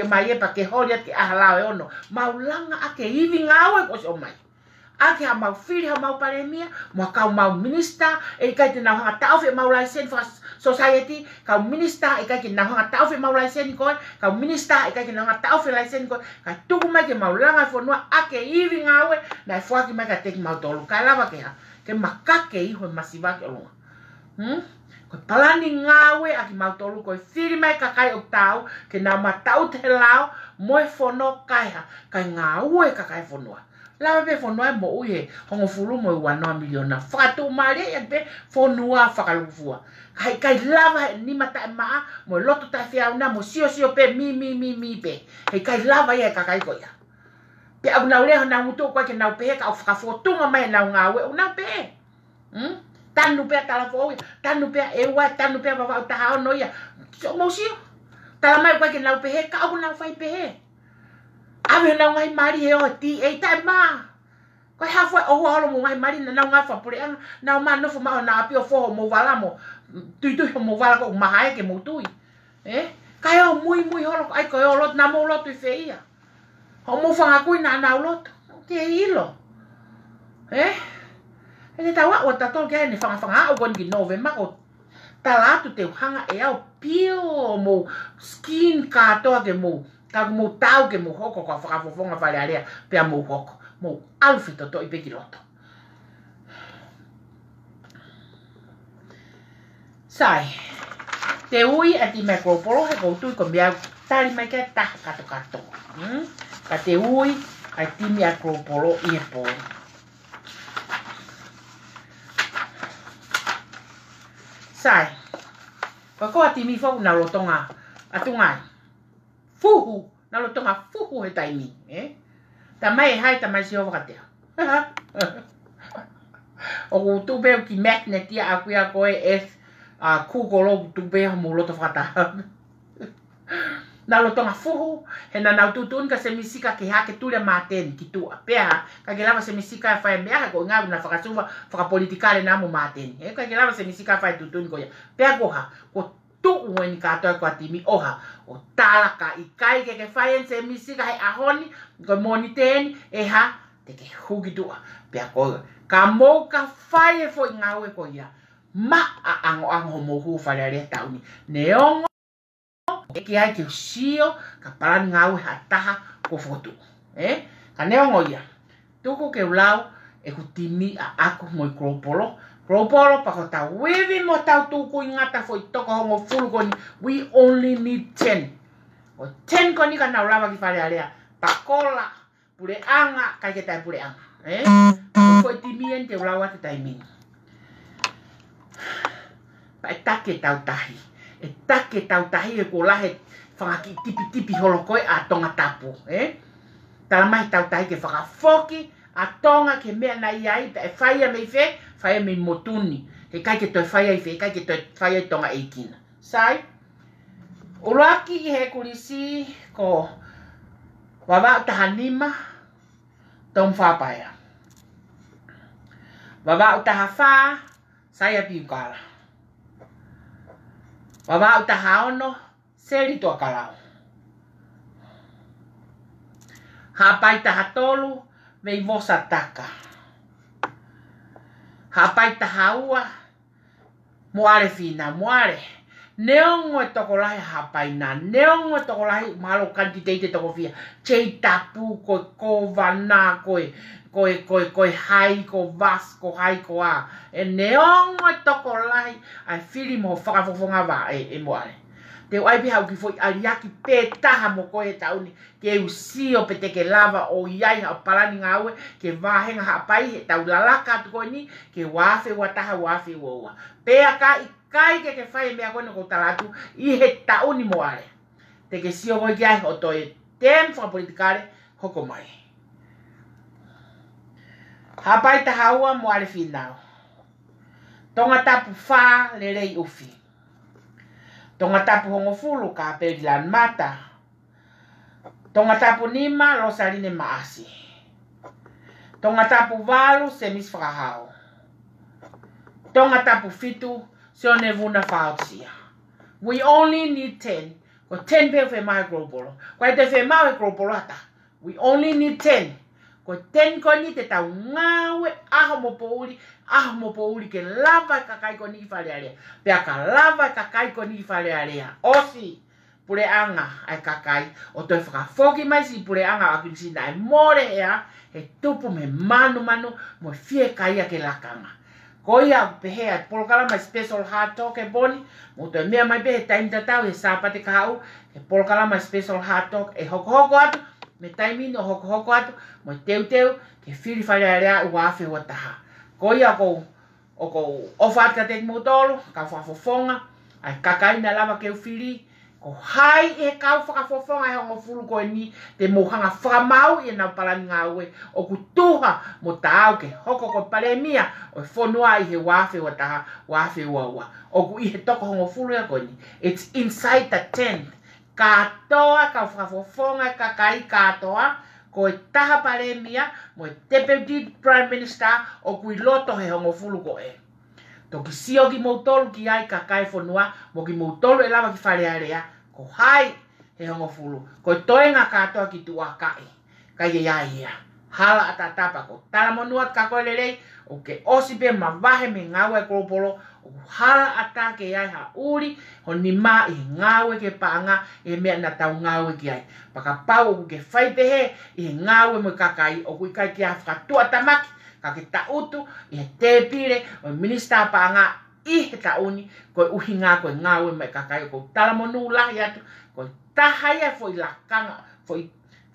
ke horiat ke ahalao e ono. Mau langa ake iwi ngāwe ko se o mai. Ake ha mau whiri ha mau paremia, mua kau mau minister, e kai te nau hanga tau whi mau laisen for society, kau minister, e kai te nau hanga tau whi mau laisen koe, kau minister, e kai te nau hanga tau whi laisen koe, ka tuku mai ke mau langa e whanua, ake iwi ngawe, na e whaki mai ka teki mau tolu, kai lava ke ha, ke makake iho e masiwa ke olunga. Koe palani ngawe aki mau tolu, koe whiri mai ka kai o tau, ke nau ma tau te lao, moe whono kai ha, kai ngawe ka kai whanua. Lava pe whanua mo uye, hongo fulu mo i 1 miliona. Whakatu maare e pe whanua whakalufua. Kai lava ni mata e maa, mo loto tai whiauna, mo sio pe mi pe. Hei kai lava e kakai koia. Pe au nau leho nau mutu koe ke nau pehe, ka au whakafotunga mai nau ngawe, au nau pehe. Tanu pea talafo tanu pea ewa, tanu pea wawau tahao noia. Mo sio. Tala mai koe ke nau pehe, ka au nau whai pehe. Awe nau ngai mari he o ti e tai ma. Koe hafoi o holo mo ngai mari na nau ngai whapureanga. Nau ma nofu mao na apio foho mo wala mo. Tui ho mo wala ko mahae ke mo tui. Kai o mui holo ai koe o lot na mo lotu i whia. Ho mo whangakui na nau lotu. Te hilo. E te tawa o tatol kia ne whanga o kon ki nove mako. Talatu te hanga e au pio mo skin katoa ke mo. Ka mo tau ke mo hoko ko whakafofonga whare area pea mo hoko. Mo alfito to i peki loto. Sai. Te ui a ti mea kōporo he koutu i ko mea tari mai kia taha kato. Ka te ui a ti mea kōporo i he pō. Sai. Ko a ti mi fōku na rotonga atungai. Fuhu, na lo tonga fuhu he taimi, Ta mai hai ta mai si o wakatea. O ku tūpeo ki magnet ia a kuia koe a kūkolo tūpeo mo loto whakata. Na lo tonga fuhu, he na nau tutun ka se misika ke hake tūrea māteni ki tua. Pea, ka ke lava se misika e whae mea ko ngau na whakasuwa whakapolitikare na mo māteni. Ka ke lava se misika e whae tutun ko ia. Pea koha, ko tu ni katoa ko atimi oha o talaka i kai ke whaen se misika he ahoni ko moniteni e ha te ke hugi tua pea ko ka mou ka whae fo i ngawe ko ia ma a ango mo hu whare rea tauni ne ongo e ki ai ke usio ka parani ngawe ha taha ko fotu ka ne ongo ia tuku ke ulau e ku timi a aku mo i kropolo Kropolo pakota wevi mo tau tuku ingata fo itoko hongo fulu koni. We only need 10. O 10 koni ka nau lava ki whare area. Pakola, pure anga, kai ke tai pure anga. Fo itimien te ulawa te taimini. Pa e take tau tahi. E take tau tahi e ko lahe whangaki tipi holokoe a tonga tapu. Talamai tau tahi ke whakafoki a tonga ke mea na iai pe e whaia mei whe. Whaia me motuni. He kai ke toi whaia i whi, kai ke toi whaia i tonga eikina. Sai? Uraki i he kurisi ko Wawau tahanima tom whapaya. Wawau tahafa saya piukala. Wawau tahaono seri tua kalau. Hapai tahatolu vei vosa taka. Hapai tahaua moare fina moare. Neongo e tokolahi hapai na. Neongo e tokolahi malo kanti teite tokofia. Chei tapu koe kovana koe hai ko vas ko hai ko a. E neongo e tokolahi ai fili mo whakafofonga wa e moare. Te wai piha uki foi ariaki pe taha mo koe tauni ke usio pe te ke lava o iai ha palani ngawe ke wahenga hapai he tau lalaka tu koe ni ke wafe wataha wafe woa. Pe aka kai ke whai mea kone ko talatu i he tauni moare. Te ke sio moi kiai o toi tem whakapolitikare hoko mai. Hapai tahaua moare finau. Tonga tapu wha le rei ufi. Tonga tapu hongo fulu ka peri lan mata. Tonga tapu nima lo sarine maasi. Tonga tapu walu semis whakahau. Tonga tapu fitu se one vuna whaotsia. We only need 10. Ko 10 pe fe mai gropolo. Ko te fe mai gropolo ata. We only need 10. Ko 10 ko ni te tau ngawe aho mo pouri ke lava kakai ko ni fale area. Pe aka lava kakai ko ni fale area. Osi pure anga ai kakai o toi whakafoki mai si pure anga a kinsina e more ea he tupu me manu mo fie kaia ke lakanga. Ko ia pehea polokala mai special hard talk e boni mo toi mea mai pehe taimi tatau he sapate kahau he polokala mai special hard talk e hoko atu me taimi no hoko atu mo teu ke fili fale area ua afe ua taha. Ko ia ko ofat ka tek motolo ka whafofonga ai kakai na lava ke fili ko hai e kau whakafofonga e hongo fulu koe ni te mohanga whamau e nau palani ngawe o ku tuha mo taau ke hoko ko pale mia o whonua i he wafe wa taha wafe ua o ku i he toko hongo fulu e koe ni. It's inside the tent. Katoa ka whakafofonga kakai katoa ko e taha pale mia mo e deputy prime minister o ku i loto he hongo fulu koe. Toki sio ki mautolu ki ai kakai whanua, mo ki mautolu e lava ki whare area, ko hai he hongo fulu. Ko toi ngā katoa ki tua kai, kai e ia. Hala ata tapa ko tala monuat ka koe lerei, o ke osipe ma vahe me ngawe kolopolo, o hala ata ke ai ha uri, ho ni ma i ngawe ke paanga, e mea na tau ngawe ki ai. Paka pau o ke whaipehe, i ngawe mo kakai, o kui kai ki a whakatua tamaki, ka ke tautu i he tepire o minister paanga i he tauni ko uhi ngā koe ngawe mai kakai ko talamonu lahi atu ko tahaya foi lakanga foi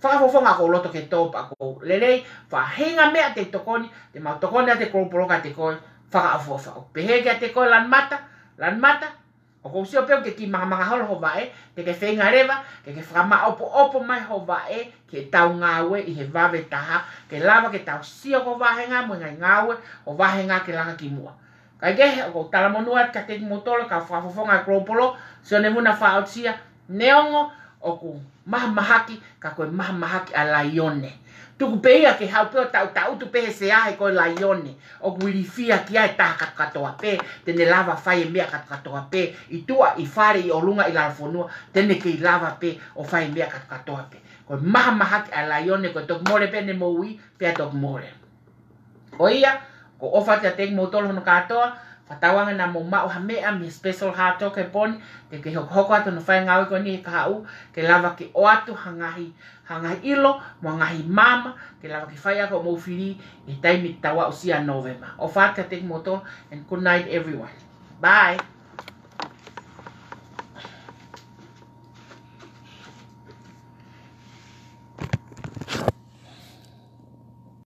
whakafofonga ko loto ke topa ko lelei whahenga mea te tokoni te mau tokoni a te kolopoloka te koe whakaafofa o pehege a te koe lan mata o ko usio peo ke ki mahamanga holo ho vae te ke whenga rewa ke whakama opo mai ho vae ke tau ngawe i he vave taha ke lava ke tau sio ko vahenga mo ngai ngawe o vahenga ke langa ki mua. Kai ke o talamonuat ka te motolo ka whafofonga kolopolo se one muna whaotsia neongo o ku mahamahaki ka koe mahamahaki a laione. Tuku peia ke haupeo tau tu pehe se ahe koe laione o ku irifia ki ai taha katoa pe tene lava whai e mea katoa pe i tua i whare i olunga i lalfonua tene ke i lava pe o whai e mea katoa pe koe mahamahaki a laione koe tok more pe ne moui pe a tok more. O ia ko ofa te teki motolo hono katoa whatawanga na mo mao ha mea mi special hard talk e poni te ke hoko atu no whai ngawe ko ni he kahau ke lava ke o atu hangahi ilo mo ngahi mama ke lava ke whai ako mo whiri e taimi tawa usia November. Ofa te teki motolo and good night everyone. Bye.